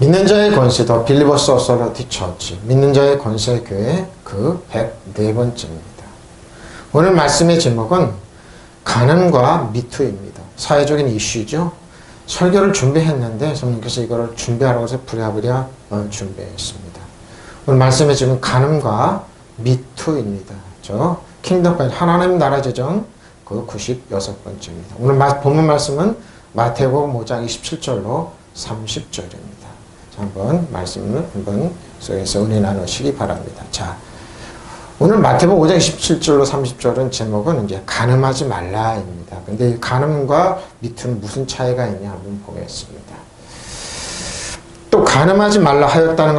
믿는 자의 권세, 더 빌리버스 어서리티 처치, 믿는 자의 권세 교회 그 104번째입니다. 오늘 말씀의 제목은 가늠과 미투입니다. 사회적인 이슈죠. 설교를 준비했는데 성령께서 이거를 준비하라고 해서 부랴부랴 준비했습니다. 오늘 말씀의 제목은 가늠과 미투입니다. 저 킹덤 하나님 나라 재정 그 96번째입니다. 오늘 본문 말씀은 마태복음 5장 27절로 30절입니다. 자, 한번 말씀을 한번 속에서 은혜 나누시기 바랍니다. 자, 오늘 마태복음 5장 27절로 30절은 제목은 이제 가늠하지 말라입니다. 근데 이 가늠과 미투는 무슨 차이가 있냐 한번 보겠습니다. 또 가늠하지 말라 하였다는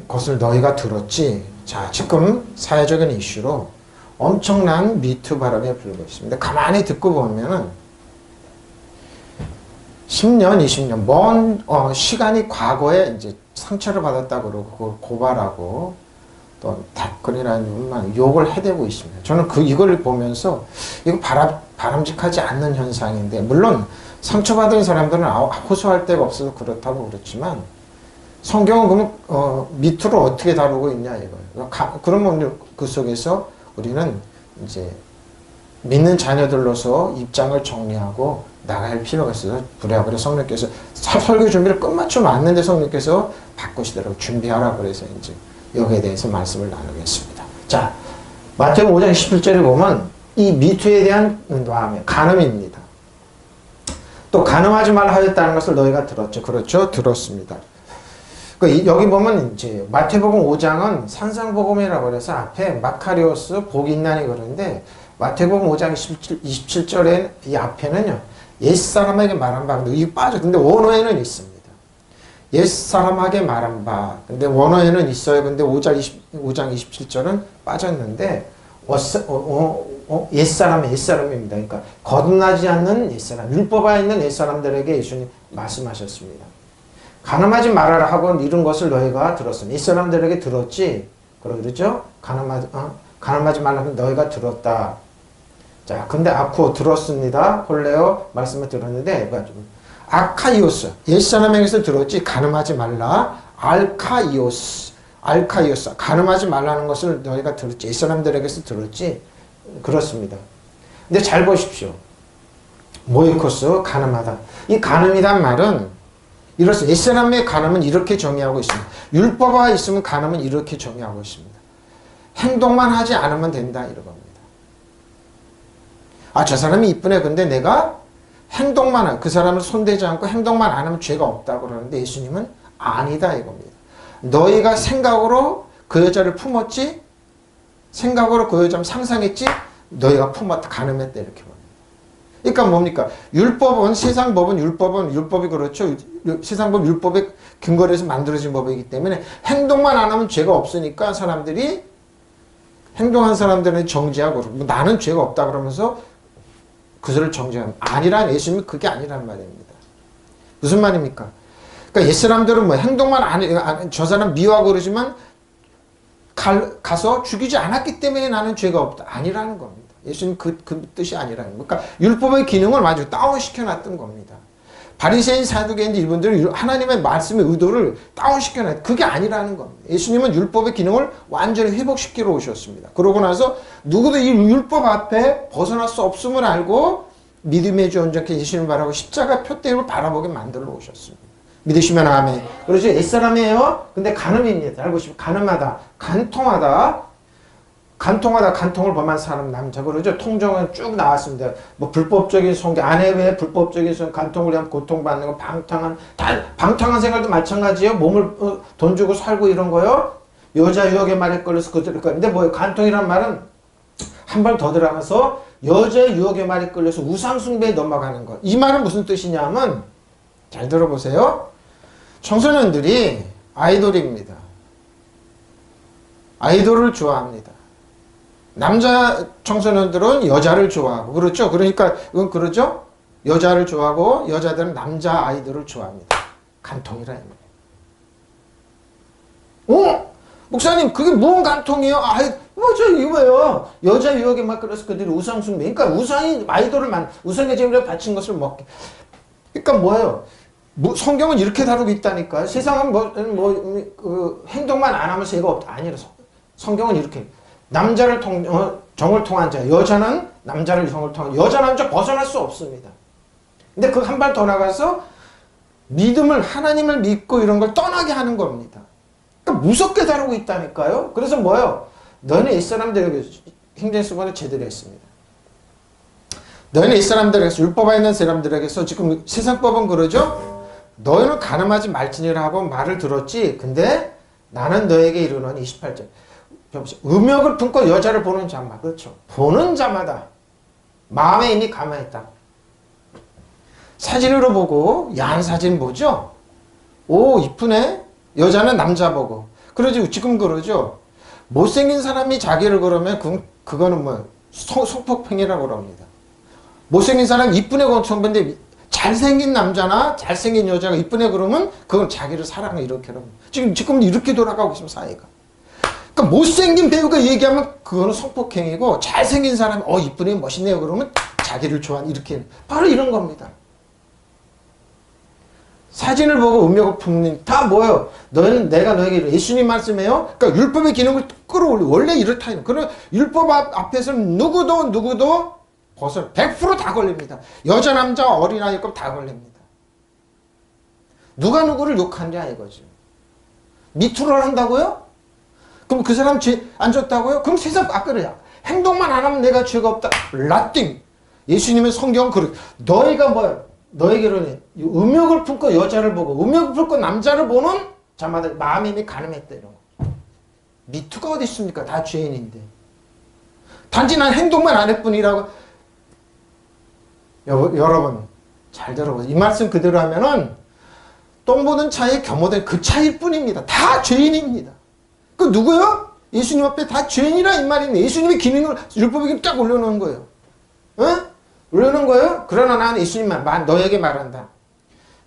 것을 너희가 들었지. 자, 지금 사회적인 이슈로 엄청난 미투 바람이 불고 있습니다. 가만히 듣고 보면은 10년, 20년 먼 시간이 과거에 이제 상처를 받았다 그러고 그걸 고발하고 또 댓글이라는 욕을 해대고 있습니다. 저는 이걸 보면서 이거 바람직하지 않는 현상인데, 물론 상처받은 사람들은 호소할 데가 없어서 그렇다고 그렇지만 성경은 그러면 미투를 어떻게 다루고 있냐 이거예요. 그러면 그 속에서 우리는 이제 믿는 자녀들로서 입장을 정리하고 나갈 필요가 있어서 부랴부랴 성령께서 설교 준비를 끝마쳐 왔는데 성령께서 바꾸시더라고 준비하라 그래서 이제 여기에 대해서 말씀을 나누겠습니다. 자, 마태복음 5장 17절에 보면 이 미투에 대한 가늠입니다. 또 가늠하지 말라 하였다는 것을 너희가 들었죠. 그렇죠? 들었습니다. 여기 보면 이제 마태복음 5장은 산상복음이라고 해서 앞에 마카리오스 복인난이 그러는데 마태복음 5장 27절에 이 앞에는요 옛사람에게 말한 바, 이게 빠져. 근데 원어에는 있습니다. 옛사람에게 말한 바. 근데 원어에는 있어요. 근데 5장 27절은 빠졌는데, 옛사람입니다. 그러니까, 거듭나지 않는 옛사람, 율법에 있는 옛사람들에게 예수님 말씀하셨습니다. 가늠하지 말아라 하고 이런 것을 너희가 들었으니, 옛사람들에게 들었지? 그러죠? 가늠하지 말라면 너희가 들었다. 자, 근데 아쿠 들었습니다. 홀레오 말씀을 들었는데, 아카이오스, 옛사람에게서 들었지, 가늠하지 말라. 알카이오스, 가늠하지 말라는 것을 너희가 들었지, 옛사람들에게서 들었지, 그렇습니다. 근데 잘 보십시오. 모이코스, 가늠하다. 이 가늠이란 말은, 이렇습니다. 옛사람의 가늠은 이렇게 정의하고 있습니다. 율법화 있으면 가늠은 이렇게 정의하고 있습니다. 행동만 하지 않으면 된다, 이런 겁니다. 저 사람이 이쁘네. 근데 내가 그 사람을 손대지 않고 행동만 안 하면 죄가 없다고 그러는데 예수님은 아니다 이겁니다. 너희가 생각으로 그 여자를 품었지? 생각으로 그 여자를 상상했지? 너희가 품었다, 가늠했다 이렇게 봅니다. 그러니까 뭡니까? 율법이 그렇죠. 세상법 율법의 근거로 해서 만들어진 법이기 때문에 행동만 안 하면 죄가 없으니까 행동한 사람들은 정죄하고 나는 죄가 없다 그러면서 그들을 정죄하는, 예수님이 그게 아니란 말입니다. 무슨 말입니까? 그러니까 옛사람들은 행동만 저 사람 미워하고 그러지만 가서 죽이지 않았기 때문에 나는 죄가 없다. 아니라는 겁니다. 예수님 그 뜻이 아니라는 겁니다. 그러니까 율법의 기능을 아주 다운시켜 놨던 겁니다. 바리새인 사두개인들 이분들은 하나님의 말씀의 의도를 다운시켜 놨, 그게 아니라는 겁니다. 예수님은 율법의 기능을 완전히 회복시키러 오셨습니다. 그러고 나서 누구도 이 율법 앞에 벗어날 수 없음을 알고 믿음의 주 온전케 예수님을 바라고 십자가 표대를 바라보게 만들어 오셨습니다. 믿으시면 아멘. 그렇죠? 옛사람이에요. 근데 가늠입니다. 알고 싶으면 가늠하다, 간통을 범한 사람 남자, 그러죠? 통정은 쭉 나왔습니다. 불법적인 성계, 아내 외에 불법적인 간통을 위한 고통받는 거, 방탕한 생활도 마찬가지예요. 몸을 돈 주고 살고 이런 거요. 여자 유혹의 말에 걸려서 근데 간통이란 말은 한 발 더 들어가서 여자의 유혹의 말에 걸려서 우상숭배에 넘어가는 것. 이 말은 무슨 뜻이냐면, 잘 들어보세요. 청소년들이 아이돌입니다. 아이돌을 좋아합니다. 남자 청소년들은 여자를 좋아하고, 그렇죠? 그러니까, 이건 그러죠? 여자를 좋아하고, 여자들은 남자 아이돌을 좋아합니다. 간통이라 입니다. 목사님, 그게 뭔 간통이에요? 이거예요. 여자 유혹에 막 그래서 그들이 우상숭배. 그러니까 우상이, 우상의 재미를 바친 것을 먹게. 그러니까 뭐예요? 성경은 이렇게 다루고 있다니까요. 세상은 행동만 안 하면 죄가 없다. 아니라 성경은 이렇게. 남자를 정을 통한 자, 여자는 남자를 정을 통한 여자 남자 벗어날 수 없습니다. 근데 그 한 발 더 나가서 믿음을 하나님을 믿고 이런 걸 떠나게 하는 겁니다. 그러니까 무섭게 다루고 있다니까요. 그래서 뭐예요? 너희는 옛사람들에게 행전수반을 제대로 했습니다. 너희는 옛사람들에게서 율법 있는 사람들에게서 지금 세상법은 그러죠? 너희는 가늠하지 말지니라 하고 말을 들었지. 근데 나는 너에게 이르노니 28절. 음욕을 품고 여자를 보는 자마다, 그렇죠. 보는 자마다 마음에 이미 감화했다. 사진으로 보고 야한 사진 보죠. 오 이쁘네. 여자는 남자 보고. 그러지 지금 그러죠. 못생긴 사람이 자기를 그러면 그거는 뭐 성폭행이라고 그럽니다. 못생긴 사람 이쁘네 그건 성인데 잘생긴 남자나 잘생긴 여자가 이쁘네 그러면 그건 자기를 사랑해 이렇게 합니다. 지금 이렇게 돌아가고 있으면 사회가. 그러니까 못생긴 배우가 얘기하면 그거는 성폭행이고 잘생긴 사람이 이쁘네 멋있네요 그러면 자기를 좋아하는 이렇게 바로 이런 겁니다. 사진을 보고 음욕을 품는 다 뭐예요? 너희는 내가 너에게 예수님 말씀해요. 그러니까 율법의 기능을 끌어올려 원래 이렇다. 그런 율법 앞에서는 누구도 벗어 100% 다 걸립니다. 여자 남자 어린아이 것 다 걸립니다. 누가 누구를 욕하냐 이거죠. 미투를 한다고요? 그럼 그 사람 죄 안 졌다고요? 그럼 세상 그래요. 행동만 안 하면 내가 죄가 없다. 라띵. 예수님의 성경은 그래. 너희가 뭐야? 너에게로는 음욕을 품고 여자를 보고 음욕을 품고 남자를 보는 자마다 마음이 이미 가늠했다 이런 거. 미투가 어디 있습니까? 다 죄인인데. 단지 난 행동만 안 할 뿐이라고. 여러분 잘 들어보세요. 이 말씀 그대로 하면은 똥 보는 차에 겸허된 그 차일 뿐입니다. 다 죄인입니다. 그 누구요? 예수님 앞에 다 죄인이라 이 말입니다. 예수님의 기능을 율법의 기능 딱 올려놓은 거예요. 어? 올려놓은 거예요? 그러나 나는 예수님만 너에게 말한다.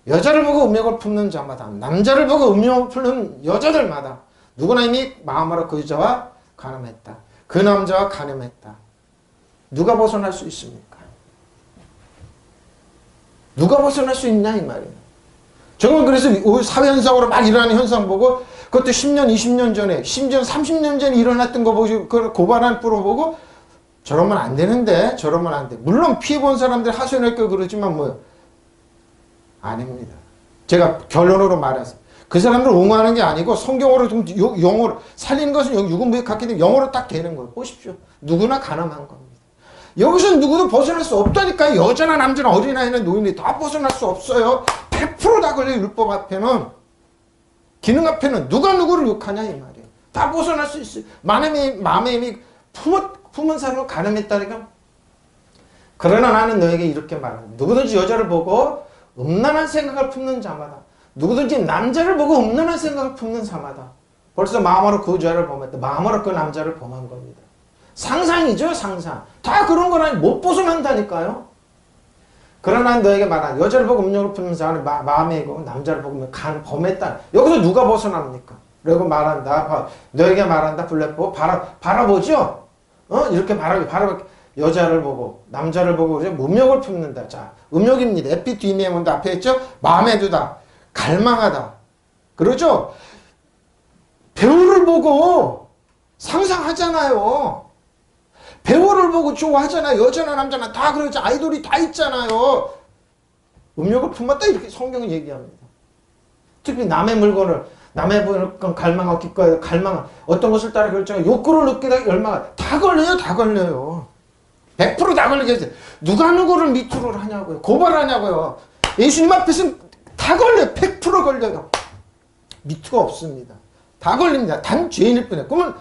여자를 보고 음욕을 품는 자마다 남자를 보고 음욕을 품는 여자들마다 누구나 이미 마음으로 그 여자와 간음했다. 그 남자와 간음했다. 누가 벗어날 수 있습니까? 누가 벗어날 수 있냐 이 말이에요. 정말 그래서 사회 현상으로 막 일어나는 현상 보고 그것도 10년 20년 전에 심지어 30년 전에 일어났던 거 보고 그걸 고발한 프로 보고 저러면 안 되는데 저러면 안 돼. 물론 피해본 사람들 하소연할 거 그러지만 뭐 아닙니다. 제가 결론으로 말해서 그 사람들 옹호하는 게 아니고 성경으로 좀 영어로 살리는 것은 유금부에 갖게 되면 영어로 딱 되는 거예요. 보십시오. 누구나 가늠한 겁니다. 여기서 누구도 벗어날 수 없다니까요. 여자나 남자나 어린아이나 노인이 다 벗어날 수 없어요. 100% 다 걸려요. 율법 앞에는. 기능 앞에는 누가 누구를 욕하냐 이 말이에요. 다 벗어날 수 있어요. 마음에 이미 품은 사람을 가늠했다니까. 그러나 나는 너에게 이렇게 말한다. 누구든지 여자를 보고 음란한 생각을 품는 자마다 누구든지 남자를 보고 음란한 생각을 품는 자마다 벌써 마음으로 그 여자를 범했다. 마음으로 그 남자를 범한 겁니다. 상상이죠 상상. 다 그런 거라니 못 벗어난다니까요. 그러나 너에게 말한 여자를 보고 음욕을 품는 자는 마음에 이고 남자를 보고 범했다. 여기서 누가 벗어납니까? 라고 말한다. 너에게 말한다. 블랙보 바라보죠. 이렇게 바라보 여자를 보고 남자를 보고 음욕을 품는다. 자 음욕입니다. 에피디미엠도 앞에 있죠. 마음에 두다. 갈망하다. 그러죠. 배우를 보고 상상하잖아요. 배우를 보고 좋아하잖아요. 여자나 남자나 다 그러죠. 아이돌이 다 있잖아요. 음욕을 품었다 이렇게 성경은 얘기합니다. 특히 남의 물건을 남의 물건 갈망하고 기꺼이 갈망 어떤 것을 따라 결정해 욕구를 느끼다 열망 다 걸려요. 다 걸려요. 100% 다 걸리겠어요. 누가 누구를 미투를 하냐고요. 고발하냐고요. 예수님 앞에서는 다 걸려요. 100% 걸려요. 미투가 없습니다. 다 걸립니다. 단 죄인일 뿐이에요. 그러면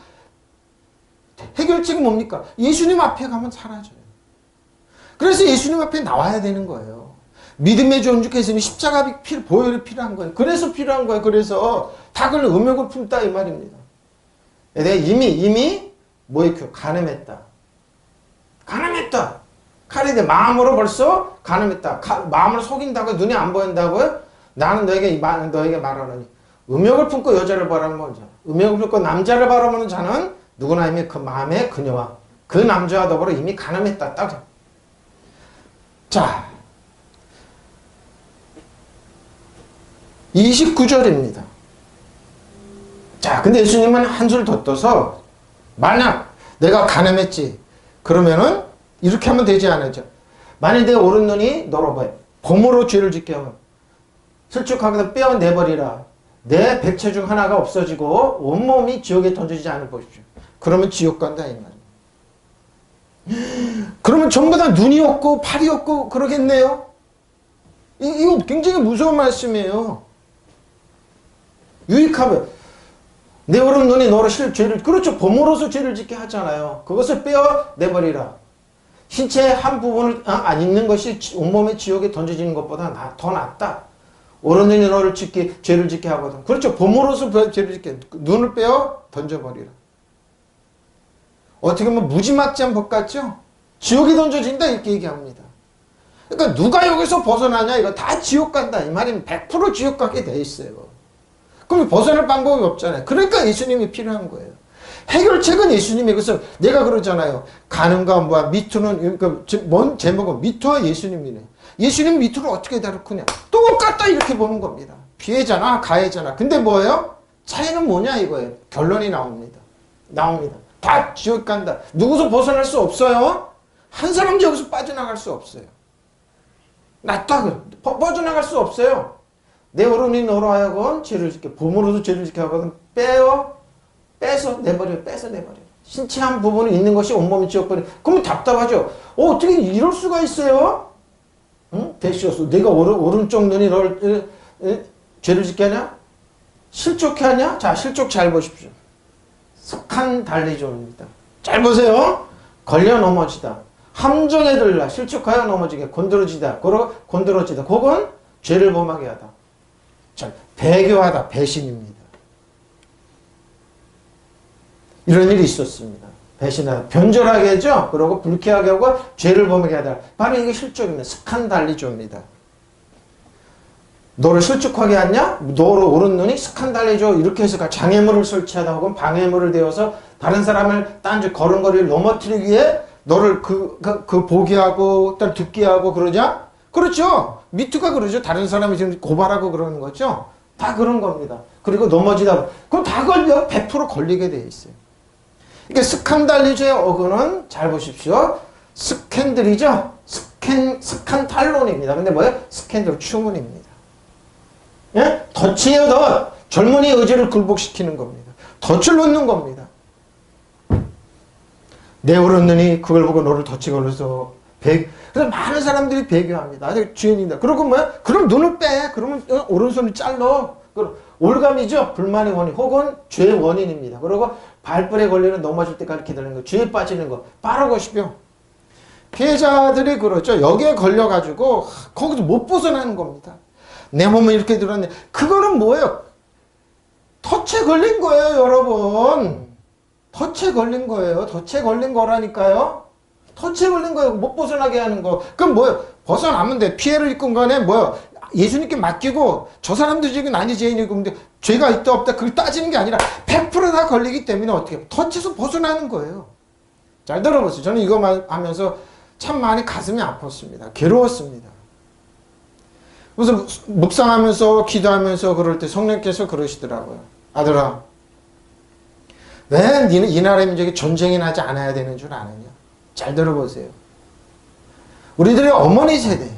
해결책은 뭡니까? 예수님 앞에 가면 사라져요. 그래서 예수님 앞에 나와야 되는 거예요. 믿음의 존중해서는 십자가 보혈이 필요한 거예요. 그래서 필요한 거예요. 그래서 다 걸려 음욕을 품다 이 말입니다. 내가 이미 뭐예요? 가늠했다. 가늠했다. 칼에 마음으로 벌써 가늠했다. 마음으로 속인다고 눈이 안 보인다고요? 나는 너에게 말하노니 음욕을 품고 여자를 바라보는 자, 음욕을 품고 남자를 바라보는 자는 누구나 이미 그 마음에 그녀와 그 남자와 더불어 이미 가늠했다. 자, 29절입니다. 자, 근데 예수님은 한술 더 떠서 만약 내가 간음했지 그러면은 이렇게 하면 되지 않을까? 만일 내 오른눈이 너로 봐요. 범으로 죄를 짓게 하면 슬쩍하게 빼어내버리라. 내 백체 중 하나가 없어지고 온몸이 지옥에 던져지지 않을 것이죠. 그러면 지옥 간다 이 말이에요. 그러면 전부 다 눈이 없고 팔이 없고 그러겠네요. 이거 굉장히 무서운 말씀이에요. 유익하면 내 오른눈이 너로 죄를, 그렇죠. 범으로서 죄를 짓게 하잖아요. 그것을 빼어내버리라. 신체의 한 부분을 안 있는 것이 온몸의 지옥에 던져지는 것보다 더 낫다. 오른눈이 너를 죄를 짓게 하거든. 그렇죠. 범으로서 죄를 짓게. 눈을 빼어 던져버리라. 어떻게 보면 무지막지한 법 같죠? 지옥에 던져진다 이렇게 얘기합니다. 그러니까 누가 여기서 벗어나냐 이거 다 지옥 간다 이 말이면 100% 지옥 가게 돼 있어요. 그럼 벗어날 방법이 없잖아요. 그러니까 예수님이 필요한 거예요. 해결책은 예수님이. 그래서 내가 그러잖아요. 가는가 뭐야 미투는 그러니까 뭔 제목은 미투와 예수님이네. 예수님 미투를 어떻게 다루느냐. 똑같다 이렇게 보는 겁니다. 피해자나 가해자나. 근데 뭐예요? 차이는 뭐냐 이거예요. 결론이 나옵니다. 다 지옥 간다. 누구서 벗어날 수 없어요. 한 사람도 여기서 빠져나갈 수 없어요. 낫다. 빠져나갈 수 없어요. 내 오른이 너로 하여금 죄를 짓게, 범으로도 죄를 짓게 하거든. 빼서 내버려. 신체 한 부분이 있는 것이 온몸이 지옥버려. 그러면 답답하죠. 어떻게 이럴 수가 있어요? 응? 대시오스. 내가 오른쪽 눈이 너를 죄를 짓게 하냐? 실족해 하냐? 자, 실족 잘 보십시오. 석한 달리조입니다. 잘 보세요. 걸려 넘어지다. 함정에 들라. 실족하여 넘어지게. 곤드러지다. 그건 죄를 범하게 하다. 자, 배교하다. 배신입니다. 이런 일이 있었습니다. 배신하다. 변절하게 하죠. 그리고 불쾌하게 하고 죄를 범하게 하다. 바로 이게 실족입니다. 스칸달리조입니다. 너를 실족하게 하냐? 너로 오른 눈이 스칸달리조. 이렇게 해서 장애물을 설치하다 혹은 방해물을 대어서 다른 사람을 딴지 걸음걸이를 넘어뜨리기 위해 너를 그 보게 하고 또 듣게 하고 그러냐? 그렇죠. 미투가 그러죠. 다른 사람이 지금 고발하고 그러는 거죠. 다 그런 겁니다. 그리고 넘어지다. 그럼 다 걸려. 100% 걸리게 돼 있어요. 그러니까 스칸달리조의 어근은 잘 보십시오. 스캔들이죠. 스칸탈론입니다. 근데 뭐예요? 스캔들 추문입니다. 예? 덫이에요, 덫. 젊은이의 의지를 굴복시키는 겁니다. 덫을 놓는 겁니다. 내 오른눈이 그걸 보고 너를 덫에 걸려서 그래서 많은 사람들이 배교합니다. 주인이다. 그러고 뭐야? 그럼 눈을 빼. 그러면 오른손을 잘라. 올감이죠. 불만의 원인 혹은 죄의 원인입니다. 그리고 발불에 걸리는 넘어질 때까지 기다리는 거. 죄에 빠지는 거. 빠르고싶요. 피해자들이 그렇죠. 여기에 걸려가지고 거기서 못 벗어나는 겁니다. 내 몸은 이렇게 들었는데 그거는 뭐예요? 덫에 걸린 거예요, 여러분. 덫에 걸린 거예요. 덫에 걸린 거라니까요. 덫에 걸린 거예요. 못 벗어나게 하는 거. 그럼 뭐예요? 벗어나면 돼. 피해를 입건 간에 뭐예요? 예수님께 맡기고 저 사람도 지금 아니 죄인이고 근데 죄가 있다 없다 그걸 따지는 게 아니라 100% 다 걸리기 때문에 어떻게 덫에서 벗어나는 거예요. 잘 들어보세요. 저는 이거 하면서 참 많이 가슴이 아팠습니다. 괴로웠습니다. 그래서 묵상하면서 기도하면서 그럴 때 성령께서 그러시더라고요. 아들아, 왜 이 나라 민족이 전쟁이 나지 않아야 되는 줄 아느냐. 잘 들어보세요. 우리들의 어머니 세대,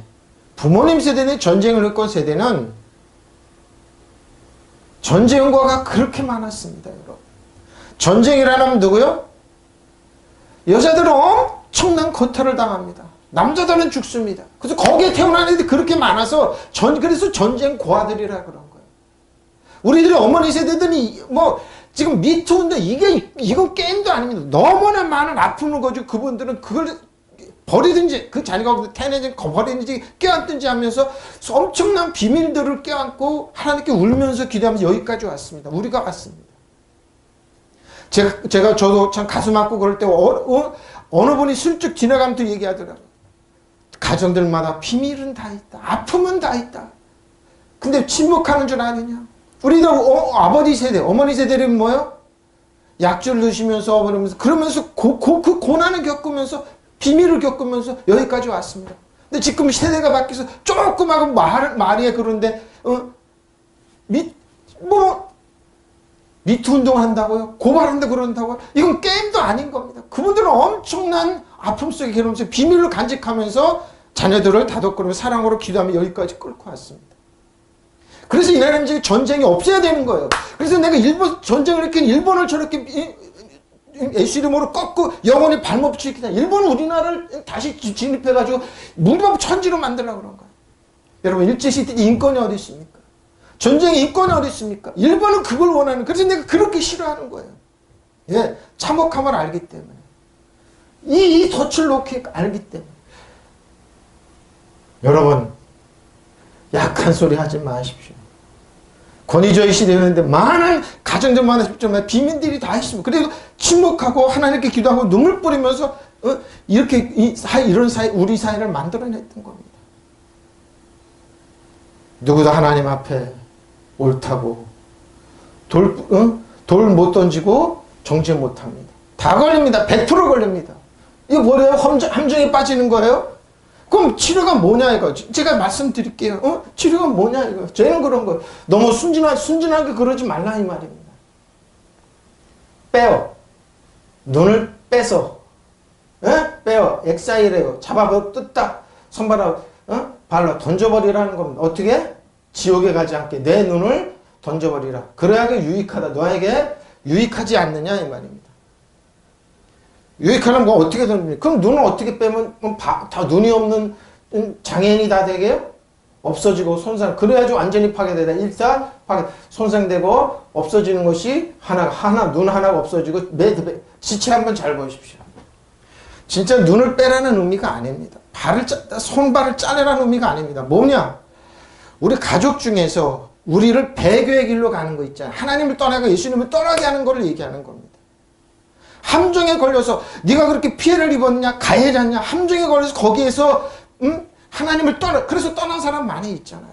부모님 세대는 전쟁을 겪은 세대는 전쟁과가 그렇게 많았습니다. 여러분. 전쟁이라면 누구요? 여자들은 엄청난 고통을 당합니다. 남자들은 죽습니다. 그래서 거기에 태어난 애들이 그렇게 많아서 그래서 전쟁 고아들이라 그런 거예요. 우리들의 어머니 세대들이 지금 미투인데 이건 게임도 아닙니다. 너무나 많은 아픔을 거죠. 그분들은 그걸 버리든지 그 자녀가 태어나지 버리든지 껴안든지 하면서 엄청난 비밀들을 껴안고 하나님께 울면서 기도하면서 여기까지 왔습니다. 우리가 왔습니다. 저도 참 가슴 아프고 그럴 때 어느 분이 슬쩍 지나가면서 얘기하더라고요. 가정들마다 비밀은 다 있다. 아픔은 다 있다. 근데 침묵하는 줄 아느냐? 우리도 아버지 세대, 어머니 세대는 뭐요? 약주를 드시면서 그러면서 그 고난을 겪으면서 비밀을 겪으면서 여기까지 왔습니다. 근데 지금 세대가 바뀌어서 조금 하고 말이에 그런데 미투 운동을 한다고요? 고발한다 그런다고요? 이건 게임도 아닌 겁니다. 그분들은 엄청난 아픔 속에 괴로움에서 비밀로 간직하면서 자녀들을 다독거리며 사랑으로 기도하며 여기까지 끌고 왔습니다. 그래서 이 나라는 이제 전쟁이 없어야 되는 거예요. 그래서 내가 일본 전쟁을 이렇게 일본을 저렇게 예수 이름으로 꺾고 영원히 발목 붙이기다. 일본은 우리나라를 다시 진입해가지고 문법 천지로 만들려고 그런 거예요. 여러분 일제시대 인권이 어디 있습니까? 전쟁의 인권이 어디 있습니까? 일본은 그걸 원하는. 그래서 내가 그렇게 싫어하는 거예요. 예, 참혹함을 알기 때문에 이 덫을 놓기 알기 때문에 여러분 약한 소리 하지 마십시오. 권위주의 시대였는데 많은 가정들 많으십지만 비민들이 다 있습니다. 그래도 침묵하고 하나님께 기도하고 눈물 뿌리면서 이렇게 이런 사회, 우리 사회를 만들어냈던 겁니다. 누구도 하나님 앞에 옳다고 돌 못 던지고 정죄 못합니다. 다 걸립니다. 100% 걸립니다. 이거 뭐래요? 함정에 빠지는 거예요? 그럼 치료가 뭐냐 이거. 제가 말씀드릴게요. 치료가 뭐냐 이거. 저희는 그런 거 너무 순진하게 그러지 말라 이 말입니다. 빼요. 눈을 빼서 빼요. 엑사이래요. 잡아서 뜯다. 손바닥 발로 던져버리라는 겁니다. 어떻게? 지옥에 가지 않게 내 눈을 던져버리라. 그래야 유익하다. 너에게 유익하지 않느냐 이 말입니다. 유익하려면 뭐 어떻게 던집니까? 그럼 눈을 어떻게 빼면 다 눈이 없는 장애인이 다 되게요? 없어지고 손상. 그래야지 완전히 파괴되다. 일사 파괴. 손상되고 없어지는 것이 눈 하나가 없어지고 지체 한번 잘 보십시오. 진짜 눈을 빼라는 의미가 아닙니다. 손발을 자르라는 의미가 아닙니다. 뭐냐? 우리 가족 중에서 우리를 배교의 길로 가는 거 있잖아요. 하나님을 떠나고 예수님을 떠나게 하는 것을 얘기하는 겁니다. 함정에 걸려서 네가 그렇게 피해를 입었냐 가해졌냐 함정에 걸려서 거기에서 하나님을 그래서 떠난 사람 많이 있잖아요.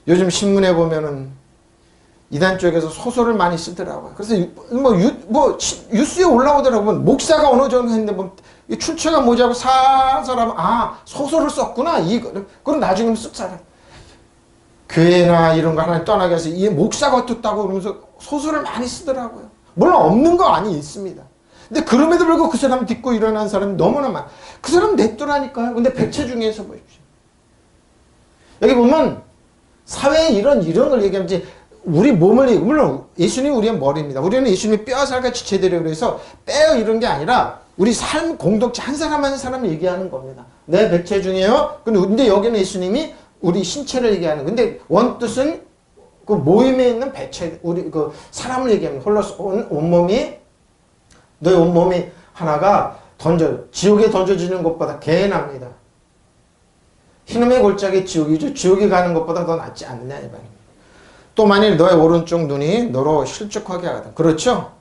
요즘 신문에 보면은 이단 쪽에서 소설을 많이 쓰더라고요. 그래서 뉴스에 올라오더라고요. 목사가 어느 정도 했는데 뭐 출처가 뭐지 하고 사람은 소설을 썼구나. 그럼 나중에는 쓱 교회나 이런 거 하나님 떠나게 해서 이 목사가 어떻다고 그러면서 소설을 많이 쓰더라고요. 물론 없는 거 아니 있습니다. 근데 그럼에도 불구하고 그 사람 딛고 일어난 사람이 너무나 많아. 그 사람 냅두라니까요. 근데 백체 중에서 보십시오. 여기 보면 사회에 이런 걸 얘기하면 이제 우리 몸을 물론 예수님이 우리의 머리입니다. 우리는 예수님의 뼈와 살과 지체들이라고 해서 빼요 이런 게 아니라 우리 삶 공동체 한 사람 한 사람 얘기하는 겁니다. 내 백체 중에요. 근데 여기는 예수님이 우리 신체를 얘기하는. 근데 원뜻은 그 모임에 있는 배체, 우리 그 사람을 얘기합니다. 홀로서 온몸이 너의 온몸이 하나가 지옥에 던져지는 것보다 개납니다. 희놈의 골짜기 지옥이죠. 지옥에 가는 것보다 더 낫지 않느냐 이 말입니다. 또 만일 너의 오른쪽 눈이 너로 실족하게 하거든. 그렇죠?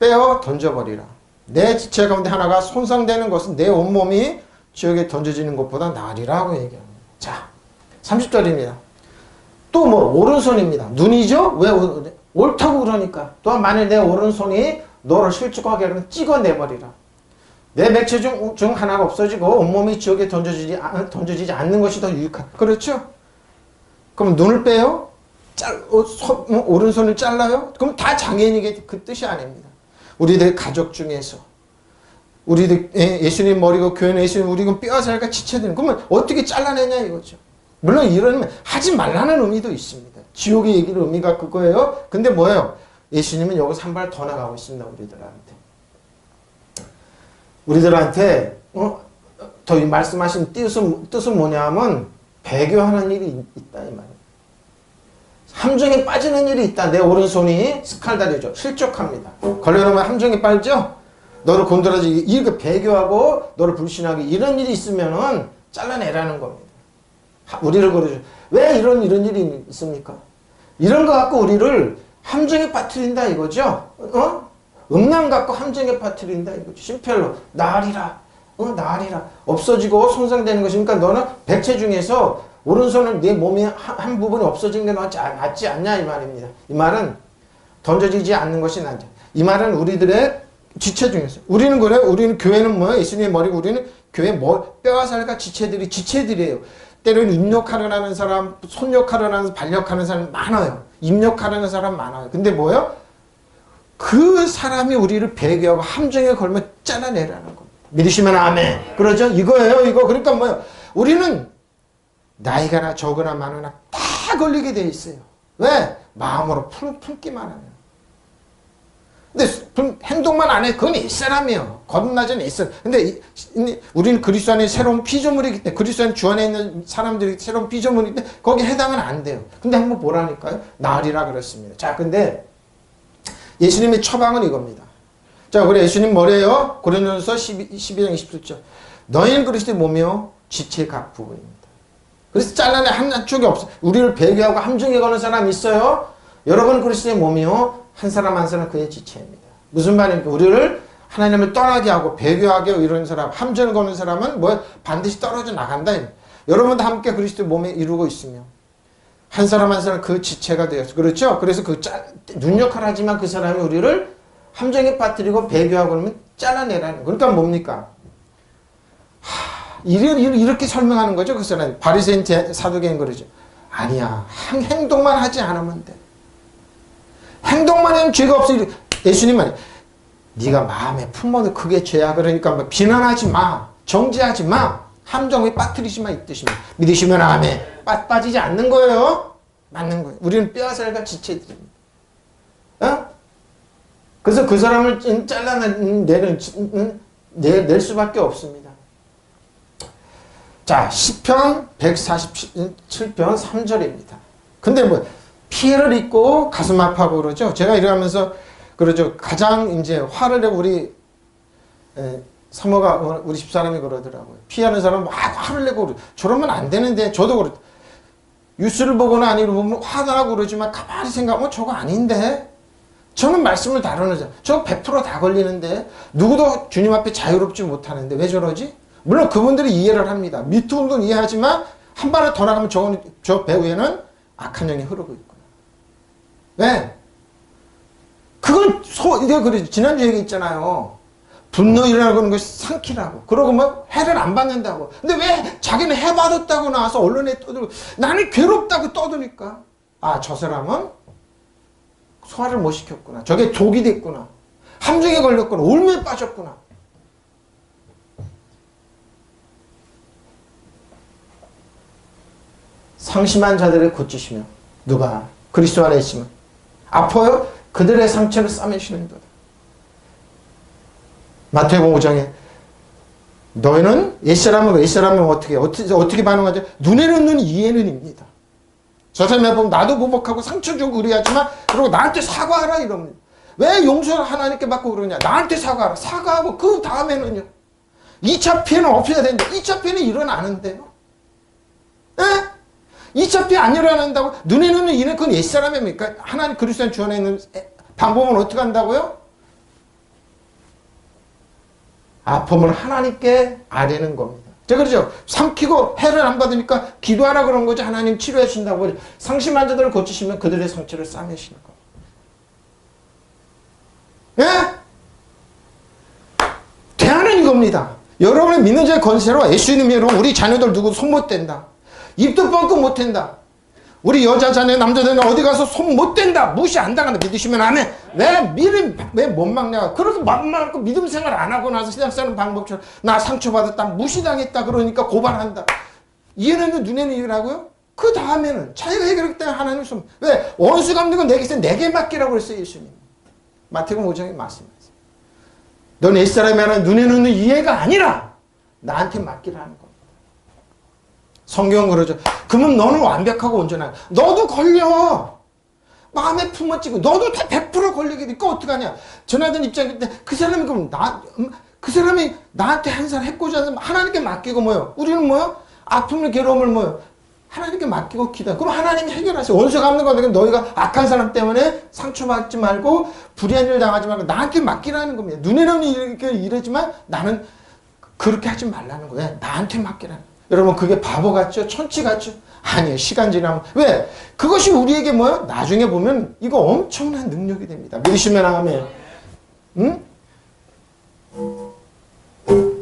빼어 던져버리라. 내 지체 가운데 하나가 손상되는 것은 내 온몸이 지옥에 던져지는 것보다 나으리라고 얘기합니다. 자, 30절입니다. 또 오른손입니다. 눈이죠? 왜 옳다고 그러니까. 또한 만일 내 오른손이 너를 실족하게 하면 찍어내버리라. 내 맥체 중 하나가 없어지고 온몸이 지옥에 던져지지 않는 것이 더 유익하다. 그렇죠? 그럼 눈을 빼요? 오른손을 잘라요? 그럼 다 장애인이게 그 뜻이 아닙니다. 우리들 가족 중에서 우리들 예수님 머리고 교회는 예수님 우리는 뼈와 살과 지체되는. 그러면 어떻게 잘라내냐 이거죠. 물론 이러면 하지 말라는 의미도 있습니다. 지옥의 얘기를 의미가 그거예요. 근데 뭐예요? 예수님은 여기서 한 발 더 나가고 있습니다. 우리들한테 더 말씀하신 뜻은 뭐냐면 배교하는 일이 있다 이 말이에요. 함정에 빠지는 일이 있다. 내 오른손이 스칼다리죠. 실족합니다. 걸려놓으면 함정에 빠지죠. 너를 곤드라지게 이렇게 배교하고 너를 불신하게 이런 일이 있으면은 잘라내라는 겁니다. 우리를 그러죠. 왜 이런 일이 있습니까? 이런 거 갖고 우리를 함정에 빠뜨린다 이거죠. 음란 갖고 함정에 빠뜨린다 이거죠. 심펠로 나으리라. 나으리라. 없어지고 손상되는 것이니까 너는 백체 중에서 오른손을 내 몸의 한 부분이 없어지는 게 낫지 않냐 이 말입니다. 이 말은 던져지지 않는 것이 낫죠. 이 말은 우리들의 지체 중에서 우리는 그래. 우리는 교회는 뭐예요? 예수님의 머리고 우리는 교회 뼈와 살과 지체들이에요. 때로는 입력하려는 사람, 손욕하려는 반력하는 사람 많아요. 입력하려는 사람 많아요. 근데 뭐요? 그 사람이 우리를 배교하고 함정에 걸면 잘라내라는 겁니다. 믿으시면 아멘. 그러죠? 이거예요, 이거. 그러니까 뭐요? 우리는 나이가나 적으나 많으나 다 걸리게 돼 있어요. 왜? 마음으로 품기만 하면. 근데 행동만 안 해. 그건 옛사람이에요. 거듭나진 옛사람. 근데 우리는 그리스도 안에 새로운 피조물이기 때문에, 그리스도 안에 주 안에 있는 사람들이 새로운 피조물이기 때문에 거기에 해당은 안 돼요. 근데 한번 보라니까요. 나으리라 그랬습니다. 자, 근데 예수님의 처방은 이겁니다. 자, 그래 예수님 뭐래요? 고린도전서 12장 27절. 너희는 그리스도의 몸이요 지체의 각 부분입니다. 그래서 잘라내 한쪽이 없어. 우리를 배교하고 함정에 거는 사람이 있어요. 여러분 그리스도의 몸이요 한 사람 한 사람 그의 지체입니다. 무슨 말입니까? 우리를 하나님을 떠나게 하고 배교하게 이런 사람, 함정을 거는 사람은 뭐 반드시 떨어져 나간다. 여러분도 함께 그리스도의 몸에 이루고 있으며 한 사람 한 사람 그 지체가 되었어. 그렇죠? 그래서 그 눈역할 하지만 그 사람이 우리를 함정에 빠뜨리고 배교하고 그러면 잘라내라는. 그러니까 뭡니까? 이렇게 설명하는 거죠. 그 사람 바리새인 사두개인 그러죠. 아니야. 행동만 하지 않으면 돼. 행동만 하면 죄가 없어. 예수님 말이야. 네가 마음에 품어도 그게 죄야. 그러니까 뭐 비난하지 마. 정죄하지 마. 함정에 빠뜨리지 마. 이 뜻입니다. 믿으시면 아멘. 빠지지 않는 거예요. 맞는 거예요. 우리는 뼈살과 지체들입니다. 어? 그래서 그 사람을 낼 수밖에 없습니다. 자, 시편 147편 3절입니다. 근데 뭐 피해를 입고 가슴 아파하고 그러죠. 제가 이러면서 그러죠. 가장 이제 화를 내고 우리 사모가 우리 집사람이 그러더라고요. 피하는 사람은 막 화를 내고 저러면 안 되는데 저도 그렇. 뉴스를 보거나 아니면 보면 화도 나고 그러지만 가만히 생각하면 저거 아닌데. 저는 말씀을 다루는 자. 저 100% 다 걸리는데 누구도 주님 앞에 자유롭지 못하는데 왜 저러지? 물론 그분들이 이해를 합니다. 미투 운동 이해하지만 한 발을 더 나가면 저 배후에는 악한 영이 흐르고 있구나. 왜? 그건 이게 그래 지난주 얘기 있잖아요. 분노 일어나는 것이 상키라고. 그러고 뭐 해를 안 받는다고. 근데 왜 자기는 해 받았다고 나와서 언론에 떠들고 나는 괴롭다고 떠드니까 아, 저 사람은 소화를 못 시켰구나. 저게 독이 됐구나. 함정에 걸렸구나. 울면에 빠졌구나. 상심한 자들을 고치시며 누가 그리스도 안에 있으면 아파요? 그들의 상처를 싸매시는 도다. 마태복음 5장에 너희는 옛사람은 어떻게 반응하죠? 눈에는 눈 이해는입니다. 저 사람이 보면 나도 보복하고 상처 주고 의뢰하지만 그리고 나한테 사과하라 이럽니다. 왜 용서를 하나님께 받고 그러냐? 나한테 사과하라. 사과하고 그 다음에는요. 2차 피해는 없어야 되는데 2차 피해는 일어나는데요. 에? 2차 피해 안 일어난다고? 눈에는 이는 그건 옛사람입니까? 하나님 그리스도인 주 안에 있는 방법은 어떻게 한다고요? 아픔을 하나님께 아뢰는 겁니다. 자, 그렇죠? 삼키고 해를 안 받으니까 기도하라 그런 거죠. 하나님 치료해 주신다고. 상심한 자들을 고치시면 그들의 상처를 싸매시는 겁니다. 예? 대안은 이겁니다. 여러분의 믿는 자의 권세로 예수님 이름으로 우리 자녀들 누구 손 못 댄다. 입도 뻥끗 못 댄다. 우리 여자 자녀 남자들은 어디 가서 손 못 댄다. 무시 안 당한다. 믿으시면 아멘. 왜 못 막냐. 그렇게 막고 믿음 생활 안 하고 나서 세상 사는 방법처럼 나 상처받았다. 무시당했다. 그러니까 고발한다. 이해는 눈에는 이해라고요? 그 다음에는 자기가 해결했기 때문에 하나님 손. 왜? 원수 갚는 건 내게 맡기라고 그랬어요. 예수님. 마태복음 5장에 말씀하세요. 넌 옛사람이 하나 눈에는 이해가 아니라 나한테 맡기라는 겁니다. 성경은 그러죠. 그러면 너는 완벽하고 온전한. 너도 걸려. 마음에 품어지고 너도 다 100% 걸리게 되니까 어떡하냐. 전하던 입장인데 그 사람이 그럼 그 사람이 나한테 한 살 해코지 않으면 하나님께 맡기고 뭐요. 우리는 뭐요. 아픔을 괴로움을 뭐요. 하나님께 맡기고 기도. 그럼 하나님이 해결하세요. 원수 갚는 거는 너희가 악한 사람 때문에 상처받지 말고 불의한 일 당하지 말고 나한테 맡기라는 겁니다. 눈에는 이러지만 나는 그렇게 하지 말라는 거예요. 나한테 맡기라는 거예요. 여러분 그게 바보 같죠? 천치 같죠? 아니에요. 시간 지나면. 왜? 그것이 우리에게 뭐요? 나중에 보면 이거 엄청난 능력이 됩니다. 믿으시면 아멘. 응?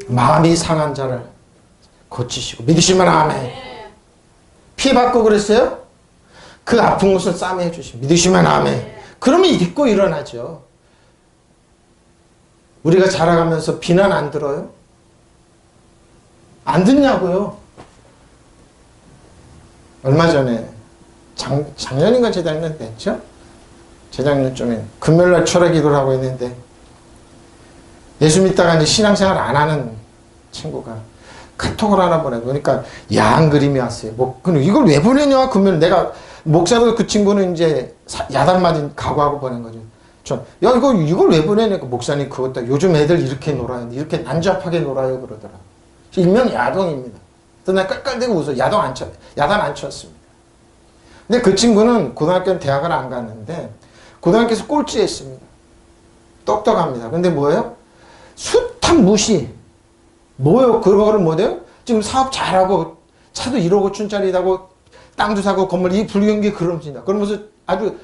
마음이 상한 자를 고치시고 믿으시면 아멘. 피 받고 그랬어요? 그 아픈 곳을 싸매해 주십니다. 믿으시면 아멘. 그러면 잊고 일어나죠. 우리가 자라가면서 비난 안 들어요? 안 듣냐고요? 얼마 전에 작년인가 재작년 됐죠? 재작년쯤에 금요일날 철회기도를 하고 있는데 예수 믿다가 이제 신앙생활 안 하는 친구가 카톡을 하나 보내고 그러니까 야한 그림이 왔어요. 뭐 이걸 왜 보내냐? 금요일 내가 목사도 그 친구는 이제 야단 맞은 각오하고 보낸 거죠. 야 이걸 왜 보내냐고 목사님 그것도 요즘 애들 이렇게 놀아요. 이렇게 난잡하게 놀아요 그러더라. 일명 야동입니다. 그래서 나 깔깔대고 웃어. 야단 안 쳤습니다. 근데 그 친구는 고등학교는 대학을 안 갔는데 고등학교에서 꼴찌했습니다. 똑똑합니다. 근데 뭐예요? 숱한 무시. 뭐요? 그거를 뭐예요? 지금 사업 잘하고 차도 1억 5천짜리라고 땅도 사고 건물 이 불경기 그러면서 그러면서 아주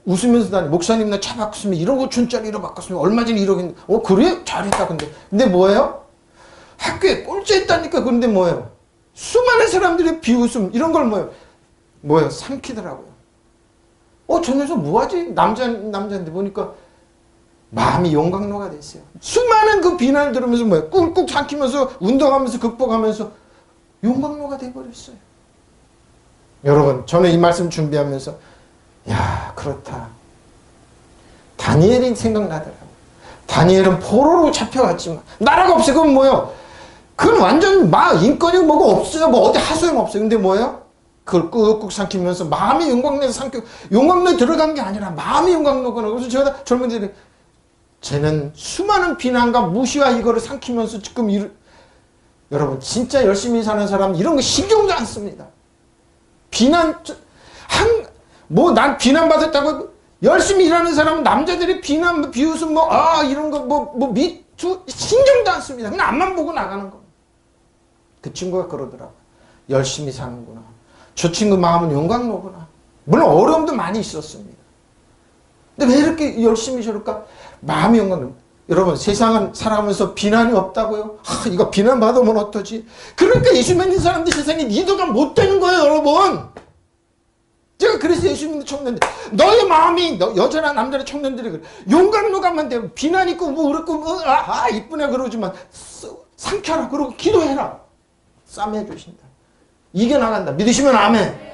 웃으면서 다니 목사님 나 차 바꿨으면 1억 5천짜리로 바꿨으면 얼마 전에 1억인데 그래? 잘했다 근데 뭐예요? 학교에 꼴찌했다니까. 그런데 뭐예요? 수많은 사람들의 비웃음 이런 걸 뭐예요? 삼키더라고요. 저 녀석 뭐하지? 남자인데 보니까 마음이 용광로가 됐어요. 수많은 그 비난을 들으면서 꾹꾹 삼키면서 운동하면서 극복하면서 용광로가 돼버렸어요. 여러분 저는 이 말씀 준비하면서 야 그렇다. 다니엘이 생각나더라고요. 다니엘은 포로로 잡혀갔지만 나라가 없어요. 그건 뭐예요? 그건 완전 인권이 뭐가 없어요. 뭐 어디 하소영 없어요. 근데 뭐예요? 그걸 꾹꾹 삼키면서 마음이 용광로에서 삼키고 용광로에 들어간 게 아니라 마음이 용광로구나. 그래서 제가 젊은이들이 쟤는 수많은 비난과 무시와 이거를 삼키면서 지금 여러분 진짜 열심히 사는 사람 이런 거 신경도 안 씁니다. 난 비난받았다고 열심히 일하는 사람은 남자들이 비난 비웃음 이런 거 미투 신경도 안 씁니다. 그냥 앞만 보고 나가는 거. 그 친구가 그러더라고요. 열심히 사는구나. 저 친구 마음은 용광로구나. 물론 어려움도 많이 있었습니다. 근데 왜 이렇게 열심히 저럴까? 마음이 용광로. 여러분 세상은 살아가면서 비난이 없다고요? 이거 비난받으면 어떠지? 그러니까 예수 믿는 사람들 세상에 리더가 못 되는 거예요 여러분. 제가 그래서 예수 믿는 청년들 너의 마음이 여자나 남자나 청년들이 그래. 용광로 가면 돼. 비난 있고 그렇고 이쁘네 그러지만 삼켜라. 그러고 기도해라. 싸매해 주신다. 이겨나간다. 믿으시면 아멘.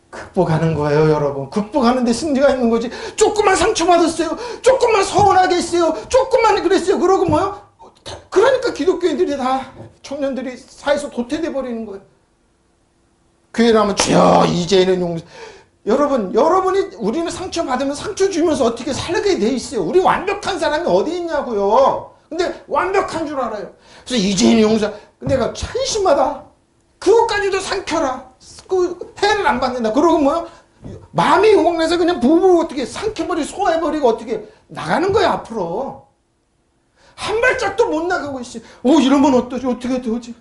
극복하는 거예요 여러분. 극복하는데 승리가 있는 거지. 조금만 상처받았어요. 조금만 서운하게 했어요. 조금만 그랬어요. 그러고 그러니까 기독교인들이 다 청년들이 사회에서 도태돼 버리는 거예요. 교회 나오면 주여 이제는 용서. 여러분이 우리는 상처받으면 상처 주면서 어떻게 살게 돼 있어요. 우리 완벽한 사람이 어디 있냐고요. 근데 완벽한 줄 알아요. 그래서 이제는 용서. 근데 내가 찬심하다. 그것까지도 삼켜라. 그 해를 안 받는다. 그러고 마음이 용광내서 그냥 부부 어떻게 삼켜버리고 소화해버리고 어떻게 나가는 거야 앞으로. 한 발짝도 못 나가고 있어요. 이러면 어떠지? 어떻게 되지?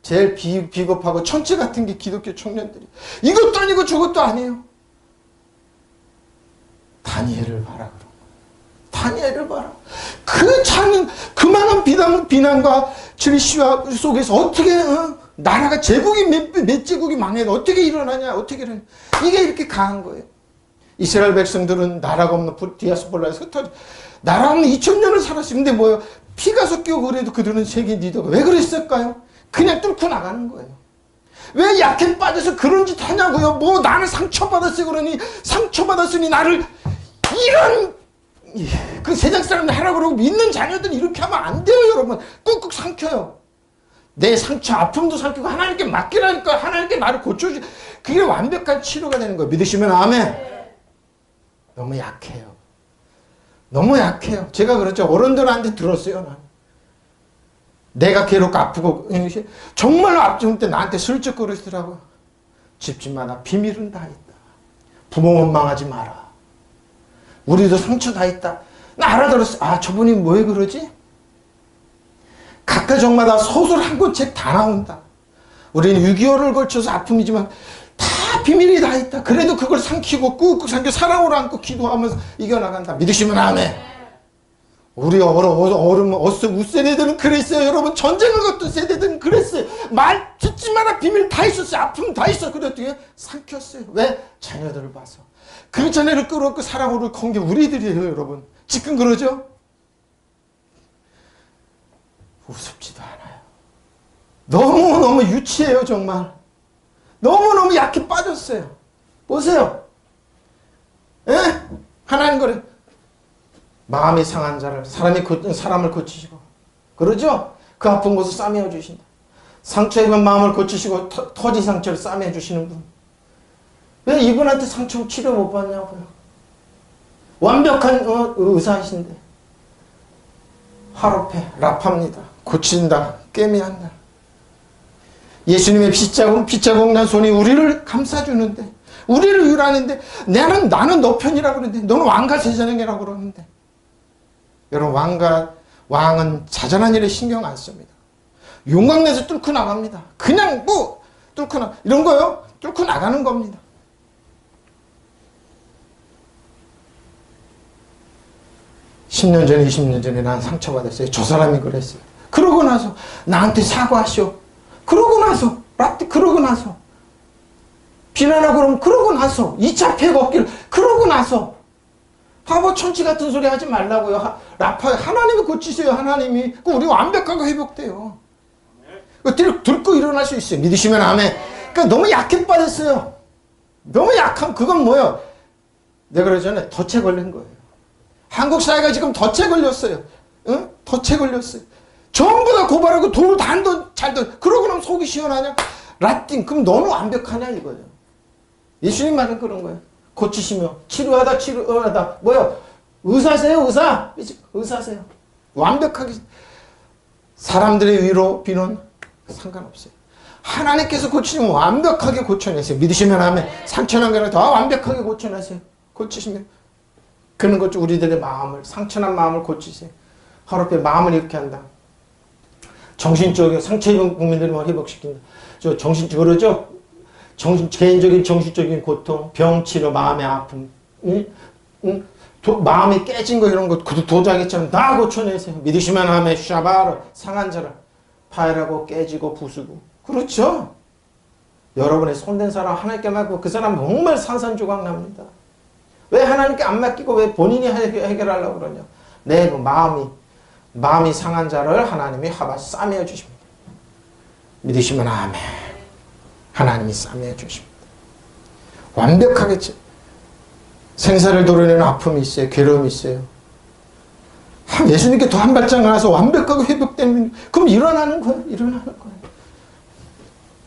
제일 비겁하고 천체 같은 게 기독교 청년들이. 이것도 아니고 저것도 아니에요. 다니엘을 봐라. 다니엘을 봐라. 그 창은 그만한 비난과 질시와 속에서 어떻게 나라가 제국이 몇 제국이 망해도 어떻게 일어나냐. 어떻게 일어나냐. 이게 이렇게 강한 거예요. 이스라엘 백성들은 나라가 없는 디아스폴라에서 흩어져 나라 없는 2000년을 살았어요. 근데 피가 섞이고 그래도 그들은 세계 리더가 왜 그랬을까요? 그냥 뚫고 나가는 거예요. 왜 약해 빠져서 그런 짓 하냐고요. 나는 상처받았어요. 그러니 상처받았으니 나를 이런 그 세상 사람들 하라고 그러고 믿는 자녀들은 이렇게 하면 안 돼요 여러분. 꾹꾹 삼켜요. 내 상처 아픔도 삼키고 하나님께 맡기라니까. 하나님께 나를 고쳐주. 그게 완벽한 치료가 되는 거예요. 믿으시면 아멘. 너무 약해요. 너무 약해요. 제가 그렇죠. 어른들한테 들었어요. 난. 내가 괴롭고 아프고 정말로 아플 때 나한테 슬쩍 그러시더라고요. 집집마다 비밀은 다 있다. 부모 원망하지 마라. 우리도 상처 다 있다. 나 알아들었어. 저분이 왜 그러지? 각 가정마다 소설 한 권책 다 나온다. 우리는 6.25를 걸쳐서 아픔이지만 다 비밀이 다 있다. 그래도 그걸 삼키고 꾹꾹 삼켜 사랑으로 안고 기도하면서 이겨나간다. 믿으시면 아멘. 우리 어스 우세대들은 그랬어요. 여러분 전쟁을 겪던 세대들은 그랬어요. 말 듣지 마라. 비밀 다 있었어요. 아픔 다 있었어요. 그랬더니 삼켰어요. 왜? 자녀들을 봐서. 그 자녀를 끌어안고 사랑으로 건 게 우리들이에요. 여러분 지금 그러죠? 우습지도 않아요. 너무너무 유치해요. 정말 너무너무 약해 빠졌어요. 보세요. 에? 하나님 그래. 마음이 상한 자를 사람을 고치시고 그러죠? 그 아픈 곳을 싸매어 주신다. 상처 입은 마음을 고치시고 터진 상처를 싸매어 주시는 분. 왜 이분한테 상처 치료 못 받냐고요? 완벽한 의사이신데 화롭해 라파입니다. 고친다. 꿰매한다. 예수님의 핏자국 난 손이 우리를 감싸주는데 우리를 위로하는데 나는 너 편이라고 그러는데 너는 왕과 제사장이라고 그러는데 여러분 왕은 자잘한 일에 신경 안 씁니다. 용광내서 뚫고 나갑니다. 그냥 뭐 뚫고 이런 거요. 뚫고 나가는 겁니다. (10년) 전에 20년 전에 난 상처받았어요. 저 사람이 그랬어요. 그러고 나서 나한테 사과하시오. 그러고 나서 비난하고 그러면 그러고 나서 2차 폐가 없기를 그러고 나서 바보 천치 같은 소리 하지 말라고요. 라파 하나님이 고치세요. 하나님이 우리 완벽하게 회복돼요. 들고 일어날 수 있어요. 믿으시면 아멘. 그러니까 너무 약해 빠졌어요. 너무 약한 그건 뭐예요? 내가 그러잖아요. 덫에 걸린 거예요. 한국 사회가 지금 덫에 걸렸어요. 응? 덫에 걸렸어요. 전부 다 고발하고 돌 단돈 잘돈 그러고 나면 속이 시원하냐? 라틴 그럼 너는 완벽하냐 이거예요. 예수님 말은 그런 거예요. 고치시며 치료하다 뭐야? 의사세요. 의사세요. 완벽하게 사람들의 위로 비는 상관없어요. 하나님께서 고치시면 완벽하게 고쳐내세요. 믿으시면 하면 상처난 거를 더 완벽하게 고쳐내세요. 고치시면 그런 것 우리들의 마음을 상처난 마음을 고치세요. 하루에 마음을 이렇게 한다. 정신적인 상처 입은 국민들을 회복시킨다. 그러죠? 개인적인 정신적인 고통, 병치료, 마음의 아픔, 마음이 깨진 거 이런 거 도자기처럼 다 고쳐내세요. 믿으시면 하면 샤바르 상한 자를 파열하고 깨지고 부수고 그렇죠? 여러분의 손댄 사람 하나님께 맡고 그 사람 정말 산산조각 납니다. 왜 하나님께 안 맡기고 왜 본인이 해결하려고 그러냐? 내 마음이 상한 자를 하나님이 싸매어 주십니다. 믿으시면 아멘. 하나님이 싸매어 주십니다. 완벽하게 생사를 도려내는 아픔이 있어요. 괴로움이 있어요. 예수님께 더 한 발짝 나가서 완벽하게 회복되는 그럼 일어나는 거예요.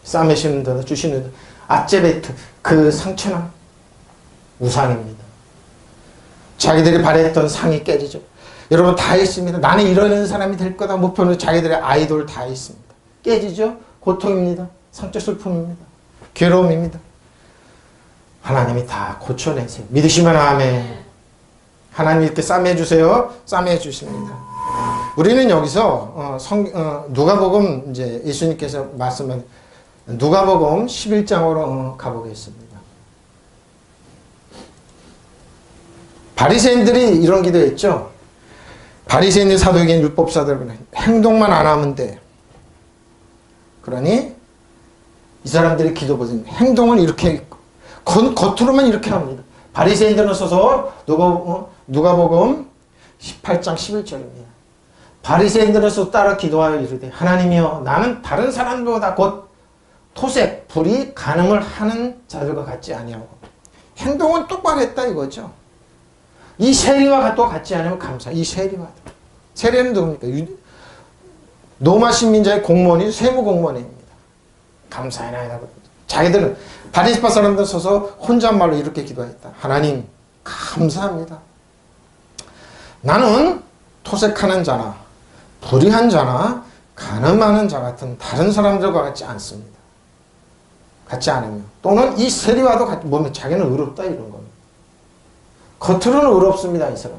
싸매시는 데 주시는 데 아제베트 그 상처는 우상입니다. 자기들이 바랬던 상이 깨지죠. 여러분 다 있습니다. 나는 이러는 사람이 될 거다 목표는 자기들의 아이돌 다 있습니다. 깨지죠. 고통입니다. 상처 슬픔입니다. 괴로움입니다. 하나님이 다 고쳐내세요. 믿으시면 아멘. 하나님 이렇게 싸매해 주세요. 싸매해 주십니다. 우리는 여기서 누가복음 이제 예수님께서 말씀한 누가복음 11장으로 가보겠습니다. 바리새인들이 이런 기도했죠. 바리새인들, 사두개인, 율법사들은 행동만 안 하면 돼. 그러니 이 사람들이 기도 보세요. 행동을 이렇게 겉으로만 이렇게 합니다. 바리새인들은 써서 누가복음 18장 11절입니다. 바리새인들은 써 따라 기도하여 이르되 하나님이여 나는 다른 사람보다 곧 토색, 불이 간음을 하는 자들과 같지 아니하고 행동은 똑바로 했다 이거죠. 이 세리와 또 같지 않으면 감사. 이 세리와 세리는 누굽니까? 로마 식민자의 공무원이 세무공무원입니다. 감사해나이다. 자기들은 바리새파 사람들 서서 혼잣말로 이렇게 기도했다. 하나님 감사합니다. 나는 토색하는 자나 불의한 자나 간음하는 자 같은 다른 사람들과 같지 않습니다. 같지 않으며 또는 이 세리와도 같이 보면 자기는 의롭다 이런 겁니다. 겉으로는 의롭습니다. 이 사람.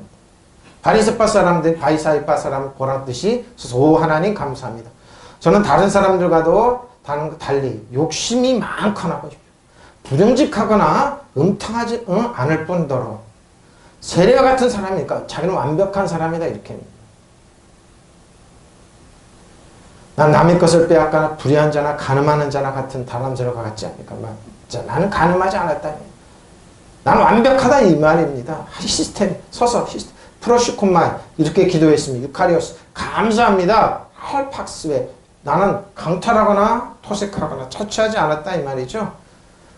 바리새파 사람들, 바리새파 사람을 보라듯이 오 하나님 감사합니다. 저는 다른 사람들과도 달리 욕심이 많거나 부정직하거나 음탕하지 않을 뿐더러 세리와 같은 사람이니까 자기는 완벽한 사람이다 이렇게 합니다. 난 남의 것을 빼앗거나 불의한 자나 가늠하는 자나 같은 다람쥐와 같지 않으니까. 나는 가늠하지 않았다. 나는 완벽하다 이 말입니다. 시스템, 서서 시스템. 프로시콘마이 이렇게 기도했습니다. 유카리오스 감사합니다. 할팍스웨 나는 강탈하거나 토색하거나 처치하지 않았다 이 말이죠.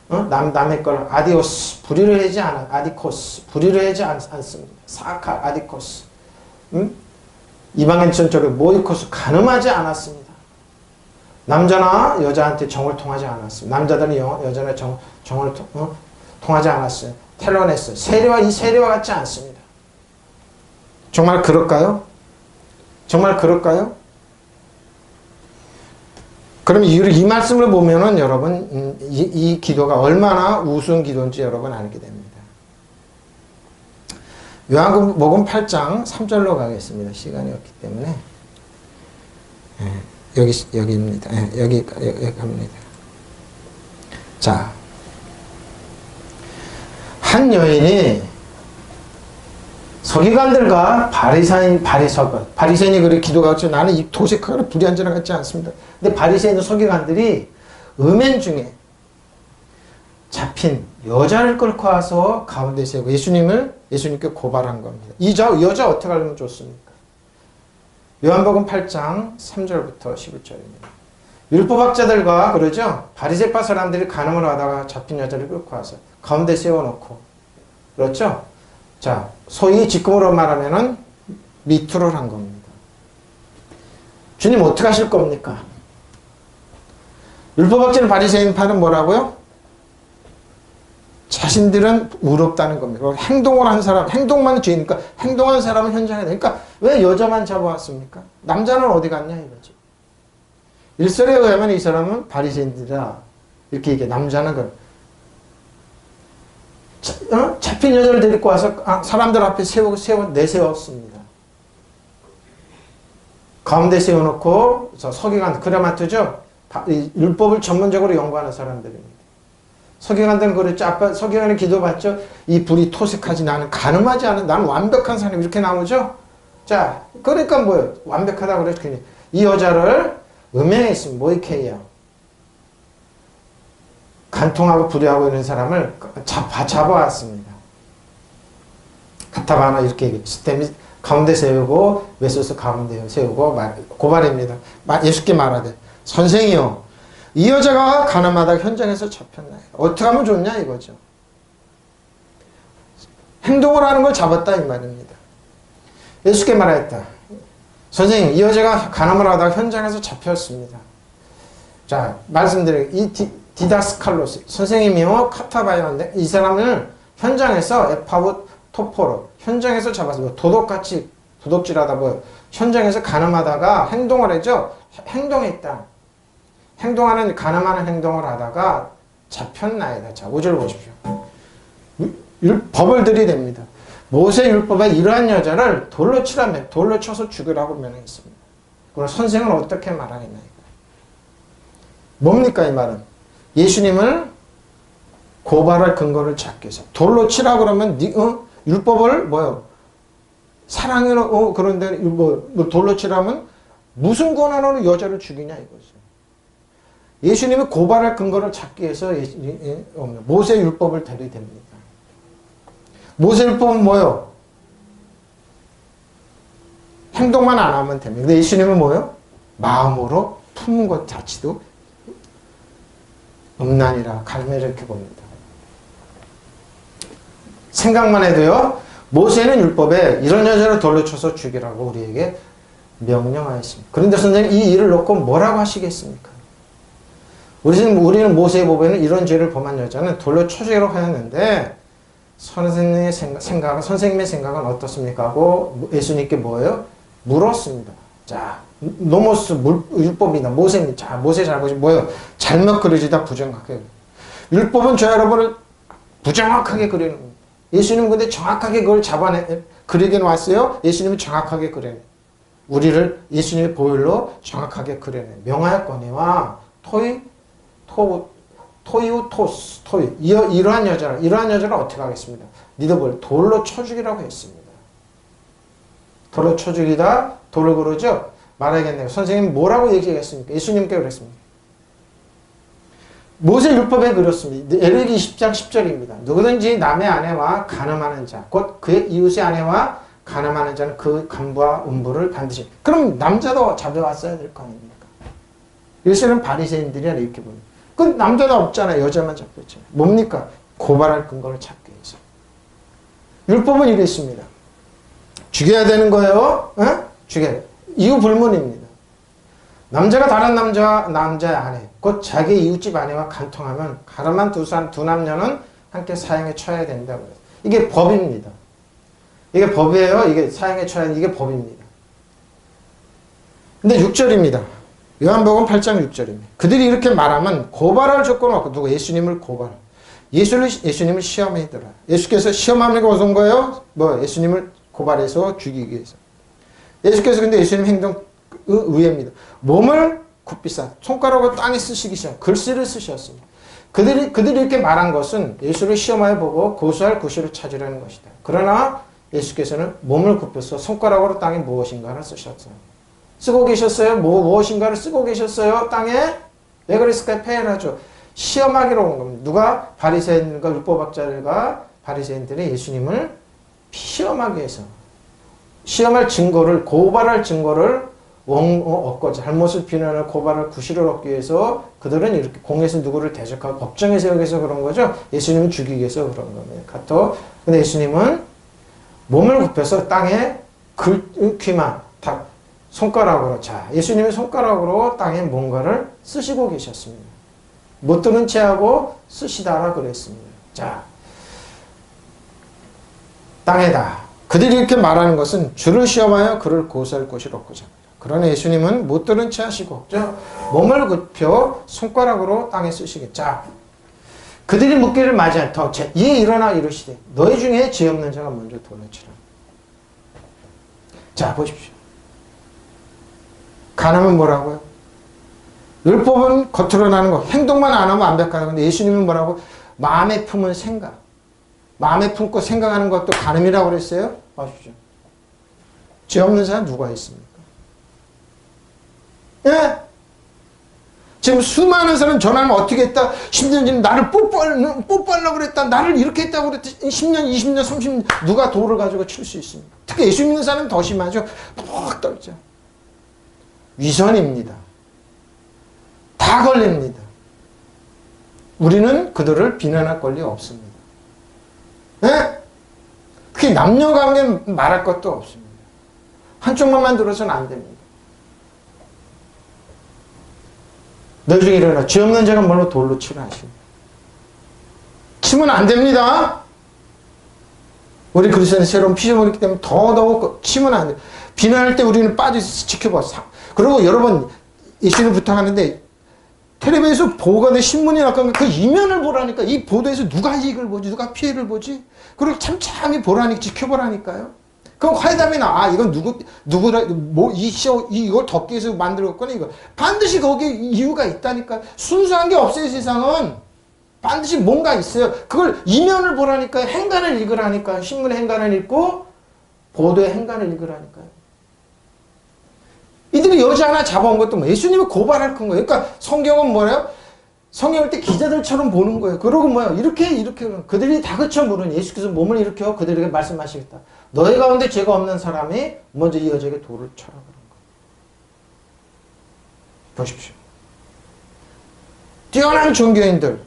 남의 걸 아디오스 불의를 하지 않아. 아디코스 불의를 하지 않습니다. 사카 아디코스 이방인 전적으로 모이코스 가늠하지 않았습니다. 남자나 여자한테 정을 통하지 않았습니다. 남자들은 여자나 정을 통하지 않았어요. 텔로네스 이 세례와 같지 않습니다. 정말 그럴까요? 정말 그럴까요? 그럼 이 말씀을 보면은 여러분 이 기도가 얼마나 우스운 기도인지 여러분 알게 됩니다. 요한복음 8장 3절로 가겠습니다. 시간이 없기 때문에 여기입니다. 여기 갑니다. 자, 한 여인이 서기관들과 바리새인이 그렇게 기도하죠. 나는 이 도색하거나 불의한 자나 같지 않습니다. 근데 바리새인과 서기관들이 음행 중에 잡힌 여자를 끌고 와서 가운데 세우고 예수님께 고발한 겁니다. 이 여자 어떻게 하면 좋습니까? 요한복음 8장 3절부터 11절입니다. 율법학자들과 그러죠. 바리새파 사람들이 간음을 하다가 잡힌 여자를 끌고 와서 가운데 세워놓고 그렇죠. 자, 소위 지금으로 말하면은 미투를 한 겁니다. 주님 어떻게 하실 겁니까? 율법학자는 바리새인파는 뭐라고요? 자신들은 의롭다는 겁니다. 행동을 한 사람, 행동만 죄니까 행동한 사람은 현장에 되니까 왜 여자만 잡아왔습니까? 남자는 어디 갔냐 이거죠. 일설에 의하면 이 사람은 바리새인들이다 이렇게 얘기해. 남자는 잡힌 여자를 데리고 와서 사람들 앞에 내세웠습니다. 가운데 세워놓고 서기관 그라마트죠. 율법을 전문적으로 연구하는 사람들입니다. 서기관들은 그랬죠. 아까 서기관이 기도받죠. 이 불이 토색하지 나는 가늠하지 않은 나는 완벽한 사람 이렇게 나오죠. 자, 그러니까 뭐예요? 완벽하다고 그랬죠. 이 여자를 음행했습니다. 모이케이야. 간통하고 불의하고 있는 사람을 잡아왔습니다. 가타바나 이렇게 얘기했죠. 가운데 세우고 웨소스 가운데 세우고 고발입니다. 예수께 말하되 선생이요 이 여자가 가늠하다가 현장에서 잡혔나요? 어떻게 하면 좋냐 이거죠. 행동을 하는 걸 잡았다 이 말입니다. 예수께 말했다. 선생님 이 여자가 간음을 하다가 현장에서 잡혔습니다. 자 말씀드려요. 이 디다스칼로스 선생님이요 카타바이언데 이 사람을 현장에서 에파붓 토포로 현장에서 잡았어요. 도둑같이 도둑질하다 뭐 현장에서 간음하다가 행동을 했죠. 행동했다. 행동하는 가늠하는 행동을 하다가 잡혔나이다. 자 5절 보십시오. 법을 들이댑니다. 모세 율법에 이러한 여자를 돌로 치라며 돌로 쳐서 죽으라고 명했습니다. 그럼 선생은 어떻게 말하겠나? 뭡니까 이 말은? 예수님을 고발할 근거를 찾기 위해서 돌로 치라 그러면 율법을 뭐요? 사랑으로 그런데 뭐 돌로 치라면 무슨 권한으로 여자를 죽이냐 이거죠. 예수님이 고발할 근거를 찾기 위해서 모세 율법을 들이댑니다. 모세 율법은 뭐요? 행동만 안 하면 됩니다. 근데 예수님은 뭐요? 마음으로 품은 것 자체도 음란이라 갈매를 이렇게 봅니다. 생각만 해도요. 모세는 율법에 이런 여자를 돌로 쳐서 죽이라고 우리에게 명령하였습니다. 그런데 선생님 이 일을 놓고 뭐라고 하시겠습니까? 우리는 모세법에는 이런 죄를 범한 여자는 돌로 쳐주기로 하였는데 선생님의 생각은 어떻습니까? 하고 예수님께 뭐예요? 물었습니다. 자, 노모스 율법이다. 모세입니다. 자, 모세 잘못이 뭐예요? 잘못 그려지다 부정확하게. 율법은 저 여러분을 부정확하게 그리는 겁니다. 예수님은 근데 정확하게 그걸 그리게 왔어요. 예수님은 정확하게 그려내. 우리를 예수님의 보혈로 정확하게 그려내. 명하였거니와 이러한 여자를 어떻게 하겠습니다? 니더볼 돌로 쳐 죽이라고 했습니다. 돌로 쳐 죽이다 돌을 그러죠. 말하겠네요. 선생님 뭐라고 얘기했습니까? 예수님께 그랬습니다. 모세율법에 그렇습니다. 레위기 20장 10절입니다. 누구든지 남의 아내와 간음하는 자, 곧 그의 이웃의 아내와 간음하는 자는 그 간부와 음부를 반드시. 그럼 남자도 잡혀왔어야 될 거 아닙니까? 요새는 바리새인들이야 이렇게 봅니다. 그 남자도 없잖아요. 여자만 잡혔잖아요. 뭡니까? 고발할 근거를 찾기 위해서. 율법은 이랬습니다. 죽여야 되는 거예요. 죽여야 돼. 이유 불문입니다. 남자가 다른 남자의 아내, 곧 자기 이웃집 아내와 간통하면 가늠한 두 남녀는 함께 사형에 처해야 된다고 해요. 이게 법입니다. 이게 법이에요. 이게 사형에 처해야 이게 법입니다. 근데 6절입니다. 요한복음 8장 6절입니다. 그들이 이렇게 말하면 고발할 조건 없고 누구? 예수님을 고발. 예수님을 시험에 들어요. 예수께서 시험하려고 오신 거예요? 예수님을 고발해서 죽이기 위해서. 예수께서 근데 예수님 행동 의외입니다. 몸을 굽히사 손가락으로 땅에 쓰시기 시작. 글씨를 쓰셨습니다. 그들이 이렇게 말한 것은 예수를 시험하여 보고 고소할 구실을 찾으려는 것이다. 그러나 예수께서는 몸을 굽혀서 손가락으로 땅에 무엇인가를 쓰셨어요. 쓰고 계셨어요? 무엇인가를 쓰고 계셨어요? 땅에? 왜 그랬을까요? 폐해라죠. 시험하기로 온 겁니다. 누가? 바리새인과 율법학자들과 바리새인들이 예수님을 시험하기 위해서 시험할 증거를 고발할 증거를 얻고 잘못을 비난할 고발할 구실을 얻기 위해서 그들은 이렇게 공에서 누구를 대적하고 법정에 세우기 위해서 그런 거죠. 예수님을 죽이기 위해서 그런 겁니다. 근데 예수님은 몸을 굽혀서 땅에 귀만 다 손가락으로 예수님의 손가락으로 땅에 뭔가를 쓰시고 계셨습니다. 못 들은 채 하고 쓰시다라 그랬습니다. 땅에다. 그들이 이렇게 말하는 것은 주를 시험하여 그를 고소할 곳이 없고자 합니다. 그러나 예수님은 못 들은 채 하시고 몸을 굽혀 손가락으로 땅에 쓰시겠자. 그들이 묻기를 맞이한 이에 일어나 이르시되 너희 중에 죄 없는 자가 먼저 돌을 치라. 보십시오. 간음은 뭐라고요? 율법은 겉으로 나는 거, 행동만 안 하면 완벽하다. 근데 예수님은 뭐라고? 마음에 품은 생각. 마음에 품고 생각하는 것도 간음이라고 그랬어요? 보십시오. 죄 없는 사람 누가 있습니까? 예? 지금 수많은 사람 전화는 어떻게 했다? 10년 전에 나를 뽀뽀하려고 그랬다. 나를 이렇게 했다고 그랬다. 10년, 20년, 30년 누가 돌을 가지고 칠 수 있습니까? 특히 예수 믿는 사람은 더 심하죠. 푹 떨죠. 위선입니다. 다 걸립니다. 우리는 그들을 비난할 권리 없습니다. 예? 특히 남녀관계 말할 것도 없습니다. 한쪽만 들어서는 안 됩니다. 너희 중에 일어나 죄 없는 자가 뭘로 돌로 치라 하십니다. 치면 안 됩니다. 우리 그리스도는 새로운 피조물이기 때문에 더더욱 치면 안 돼요. 비난할 때 우리는 빠져서 지켜봐. 그리고 여러분 예수님 부탁하는데 텔레비에서 보고가 된 신문이 나가면 그 이면을 보라니까. 이 보도에서 누가 이익을 보지, 누가 피해를 보지. 그리고 참참히 보라니까, 지켜보라니까요. 그럼 화해담이 나. 이건 누구라, 이걸 덮기 위해서 만들었거나 이거. 반드시 거기에 이유가 있다니까. 순수한 게 없어요, 세상은. 반드시 뭔가 있어요. 그걸 이면을 보라니까. 행간을 읽으라니까. 신문의 행간을 읽고 보도의 행간을 읽으라니까요. 이들이 여자 하나 잡아온 것도 예수님을 고발할 큰 거예요. 그러니까 성경은 뭐예요? 성경을 때 기자들처럼 보는 거예요. 그러고 이렇게 그들이 다그쳐 물으니 예수께서 몸을 일으켜 그들에게 말씀하시겠다. 너희 가운데 죄가 없는 사람이 먼저 이 여자에게 돌을 쳐라 그런 거예요. 보십시오. 뛰어난 종교인들,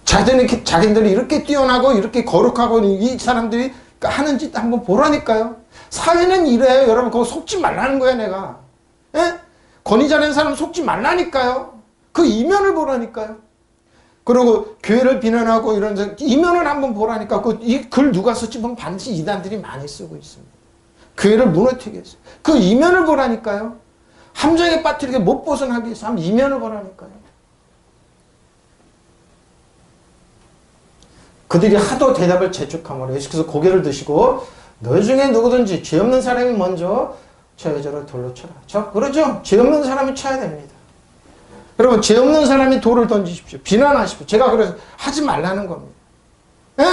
자기들이 이렇게 뛰어나고 이렇게 거룩하고 이 사람들이 하는 짓 한번 보라니까요. 사회는 이래요. 여러분 그거 속지 말라는 거야 내가. 예? 권위 잘하는 사람 속지 말라니까요. 그 이면을 보라니까요. 그리고 교회를 비난하고 이런 이면을 한번 보라니까. 이 글 누가 썼지 보면 반드시 이단들이 많이 쓰고 있습니다. 교회를 무너뜨리게 했어요. 그 이면을 보라니까요. 함정에 빠뜨리게 못 벗어나기 위해서 한번 이면을 보라니까요. 그들이 하도 대답을 재촉함으로 예수께서 고개를 드시고 너희 중에 누구든지 죄 없는 사람이 먼저 저 여자를 돌로 쳐라. 그러죠? 죄 없는 사람이 쳐야 됩니다. 여러분 죄 없는 사람이 돌을 던지십시오. 비난하십시오. 제가 그래서 하지 말라는 겁니다. 예?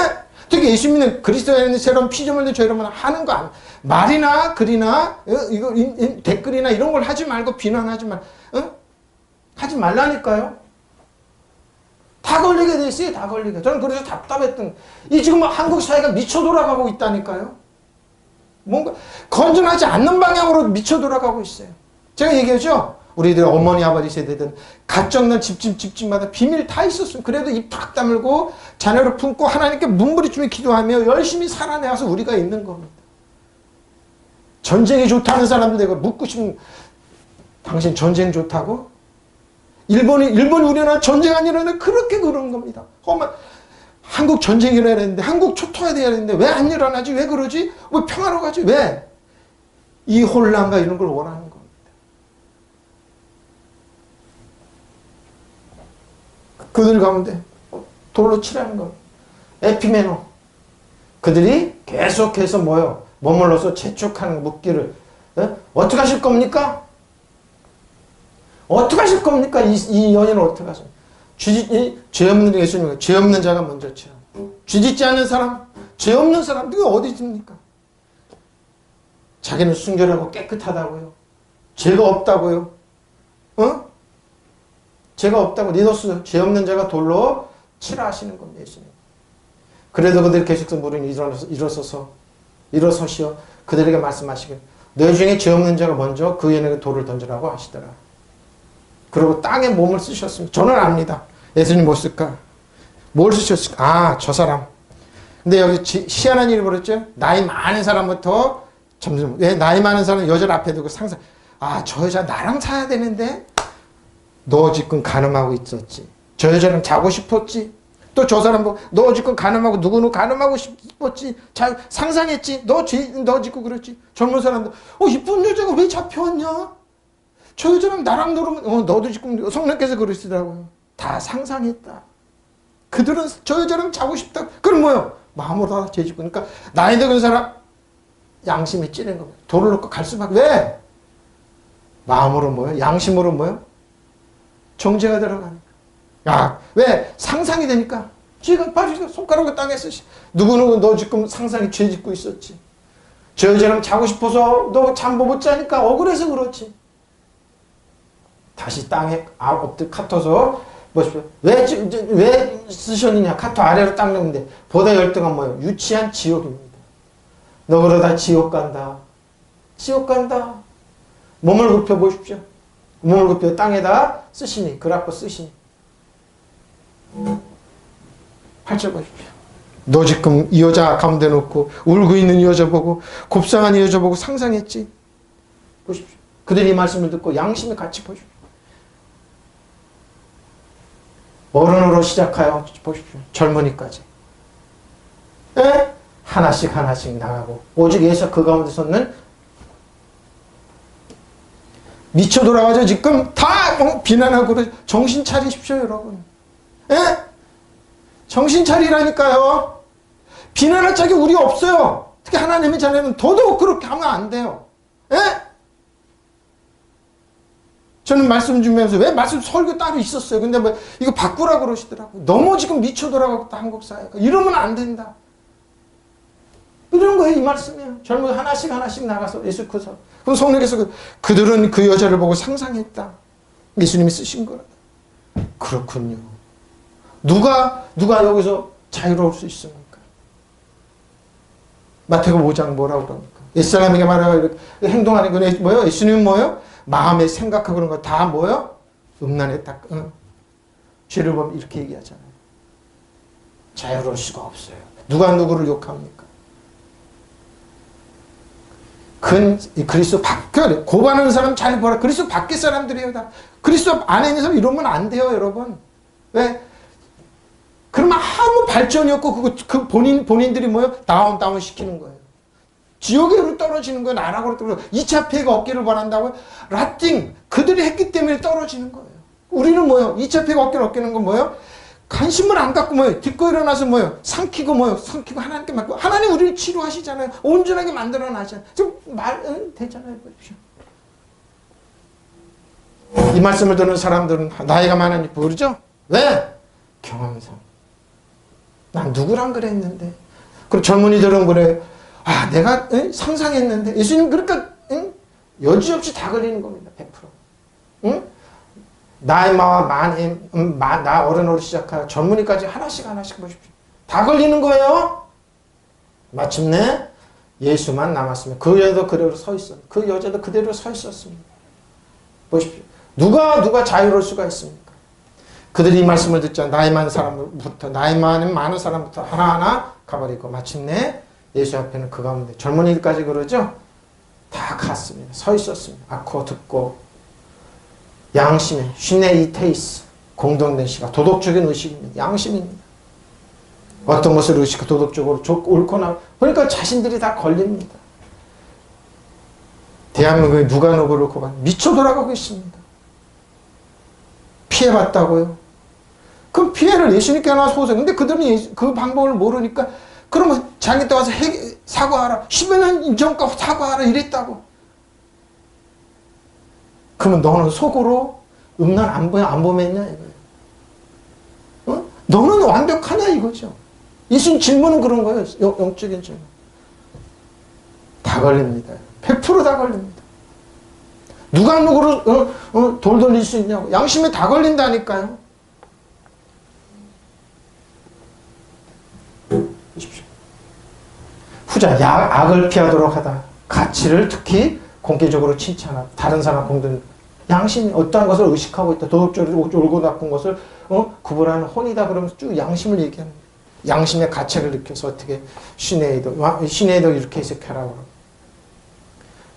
특히 어떻게 예수 믿는 그리스도인의 새로운 피조물들 저 여러분 하는 거 말이나 글이나 이거 댓글이나 이런 걸 하지 말고 비난하지 하지 말라니까요. 다 걸리게 돼 있어요. 다 걸리게. 저는 그래서 답답했던 이 지금 한국 사회가 미쳐 돌아가고 있다니까요. 뭔가 건전하지 않는 방향으로 미쳐 돌아가고 있어요. 제가 얘기하죠. 우리들 어머니 아버지 세대든 가정난 집집마다 비밀 다 있었으면 그래도 입 탁 다물고 자녀를 품고 하나님께 눈부리치며 기도하며 열심히 살아내서 우리가 있는 겁니다. 전쟁이 좋다는 사람들 내가 묻고 싶은 당신 전쟁 좋다고? 일본 우리나라 전쟁 안 일어나는데 그렇게 그런 겁니다. 한국 전쟁이 일어나야 되는데 한국 초토화돼야 되는데 왜 안 일어나지? 왜 그러지? 왜 평화로 가지? 왜? 이 혼란과 이런 걸 원하는 겁니다. 그들 가운데 돌로 치라는 겁니다. 에피메노. 그들이 계속해서 머물러서 재촉하는 묻기를 어떻게 하실 겁니까? 어떻게 하실 겁니까? 이 연인은 어떻게 하실 겁니까? 죄 없는 예수님, 죄 없는 자가 먼저 치라. 쥐짓지 않는 사람, 죄 없는 사람, 누가 어디 있습니까? 자기는 순결하고 깨끗하다고요. 죄가 없다고요. 죄가 없다고 리더스, 죄 없는 자가 돌로 치라 하시는 겁니다. 예수님. 그래도 그들이 계속해서 물은 일어서시어 그들에게 말씀하시길 너희 중에 죄 없는 자가 먼저 그 연에게 돌을 던지라고 하시더라. 그리고 땅에 몸을 쓰셨습니다. 저는 압니다. 예수님 뭐 쓸까? 뭘 쓰셨을까? 아, 저 사람. 근데 여기 희한한 일이 벌었죠? 나이 많은 사람부터 왜 나이 많은 사람 여자를 앞에 두고 상상. 아, 저 여자 나랑 사야 되는데 너 지금 간음하고 있었지. 저 여자랑 자고 싶었지. 또 저 사람 너 지금 간음하고 누구는 간음하고 싶었지. 상상했지. 너 짓고 그랬지. 젊은 사람들 이쁜 여자가 왜 잡혀왔냐? 저 여자랑 나랑 놀으면 너도 지금 성령께서 그러시더라고요. 다 상상했다. 그들은 저 여자랑 자고 싶다. 그럼 뭐요? 마음으로 다 죄짓고. 그러니까 나이 늙은 사람 양심이 찌는 겁니다. 돌을 놓고 갈 수밖에. 왜? 마음으로 뭐요? 양심으로 뭐요? 정죄가 들어가니까. 왜? 상상이 되니까. 쥐가 빠지고 손가락을 땅에 쓰시. 누구누구 너 지금 상상이 죄 짓고 있었지. 저 여자랑 자고 싶어서 너 잠 못 자니까 억울해서 그렇지. 다시 땅에 엎드 카터서 보십시오. 왜 쓰셨느냐? 카터 아래로 딱 넣는데 보다 열등한 뭐예요? 유치한 지옥입니다. 너 그러다 지옥 간다. 지옥 간다. 몸을 굽혀 보십시오. 몸을 굽혀 땅에다 쓰시니 그라고 쓰시니 8절 보십시오. 너 지금 이 여자 가운데 놓고 울고 있는 이 여자 보고 곱상한 이 여자 보고 상상했지. 보십시오. 그들이 이 말씀을 듣고 양심을 같이 보십시오. 어른으로 시작하여 보십시오. 젊은이까지. 하나씩 나가고 오직 예수 그 가운데 섰는 미쳐 돌아가죠. 지금 다 비난하고 정신 차리십시오, 여러분. 정신 차리라니까요. 비난할 적이 우리 없어요. 특히 하나님의 자녀는 더더욱 그렇게 하면 안 돼요. 저는 말씀 주면서 왜 말씀 설교 따로 있었어요. 근데 이거 바꾸라고 그러시더라고요. 너무 지금 미쳐 돌아가고 있다, 한국 사회가. 이러면 안 된다. 이런 거예요, 이 말씀이에요. 젊은 하나씩 나가서 예수 그서. 그럼 성령께서 그들은 그 여자를 보고 상상했다. 예수님이 쓰신 거라. 그렇군요. 누가 여기서 자유로울 수 있습니까? 마태복음 5장 뭐라고 그럽니까? 옛사람에게 말하여 행동하는 거 뭐예요? 예수님은 뭐예요? 마음에 생각하고 그런 거 다 뭐예요? 음란에 딱 죄를 보면 이렇게 얘기하잖아요. 자유로울 수가 없어요. 누가 누구를 욕합니까? 그리스도 밖에 고발하는 사람 잘 보라. 그리스도 밖에 사람들이에요. 다. 그리스도 안에 있는 사람 이러면 안 돼요, 여러분. 왜? 그러면 아무 발전이 없고 그 본인들이 뭐예요? 다운 시키는 거예요. 지옥으로 떨어지는 거예요. 나락으로 떨어지는 거예요. 2차 폐해가 없기를 바란다고요? 라띵. 그들이 했기 때문에 떨어지는 거예요. 우리는 뭐예요? 2차 폐해가 없기는 건 뭐예요? 관심을 안 갖고 뭐예요? 듣고 일어나서 뭐예요? 삼키고 하나님께 맡고. 하나님 우리를 치료하시잖아요. 온전하게 만들어놔잖아요. 지금 말 되잖아요. 보십시오. 이 말씀을 듣는 사람들은 나이가 많으니 모르죠? 왜? 경험상. 난 누구랑 그랬는데 그리고 젊은이들은 그래. 아, 내가 상상했는데 예수님 그러니까 여지없이 다 걸리는 겁니다. 100%. 응? 나의 마와 나 어른으로 시작하여 젊은이까지 하나씩 보십시오. 다 걸리는 거예요. 마침내 예수만 남았으면 그 여자도 그대로 서 있었습니다. 그 여자도 그대로 서 있었습니다. 보십시오. 누가 자유로울 수가 있습니까? 그들이 이 말씀을 듣자 나이 많은 사람부터 하나하나 가버리고 마침내 예수 앞에는 그 가운데 젊은이들까지 그러죠. 다 갔습니다. 서 있었습니다. 아코 듣고 양심의 슈네이테이스 공동된 시각 도덕적인 의식입니다. 양심입니다. 어떤 것을 의식하고 도덕적으로 옳거나 그러니까 자신들이 다 걸립니다. 대한민국의 누가 누구를 고발 미쳐 돌아가고 있습니다. 피해봤다고요? 그럼 피해를 예수님께 나서보세요. 근데 그들은 그 방법을 모르니까 그러면 자기한테 와서 사과하라. 10여 년 전과 사과하라 이랬다고. 그러면 너는 속으로 음란 안 범했냐 이거예요. 어? 너는 완벽하냐 이거죠. 예수님 질문은 그런 거예요. 영적인 질문. 다 걸립니다. 100% 다 걸립니다. 누가 누구를 돌 돌릴 수 있냐고. 양심에 다 걸린다니까요. 보십시오. 후자 악을 피하도록 하다. 가치를 특히 공개적으로 칭찬하다. 다른 사람 공동 양심이 어떠한 것을 의식하고 있다. 도덕적으로 옳고 나쁜 것을 구분하는 혼이다. 그러면서 쭉 양심을 얘기하는 거예요. 양심의 가책을 느껴서 어떻게 시내이도 이렇게 해석하라고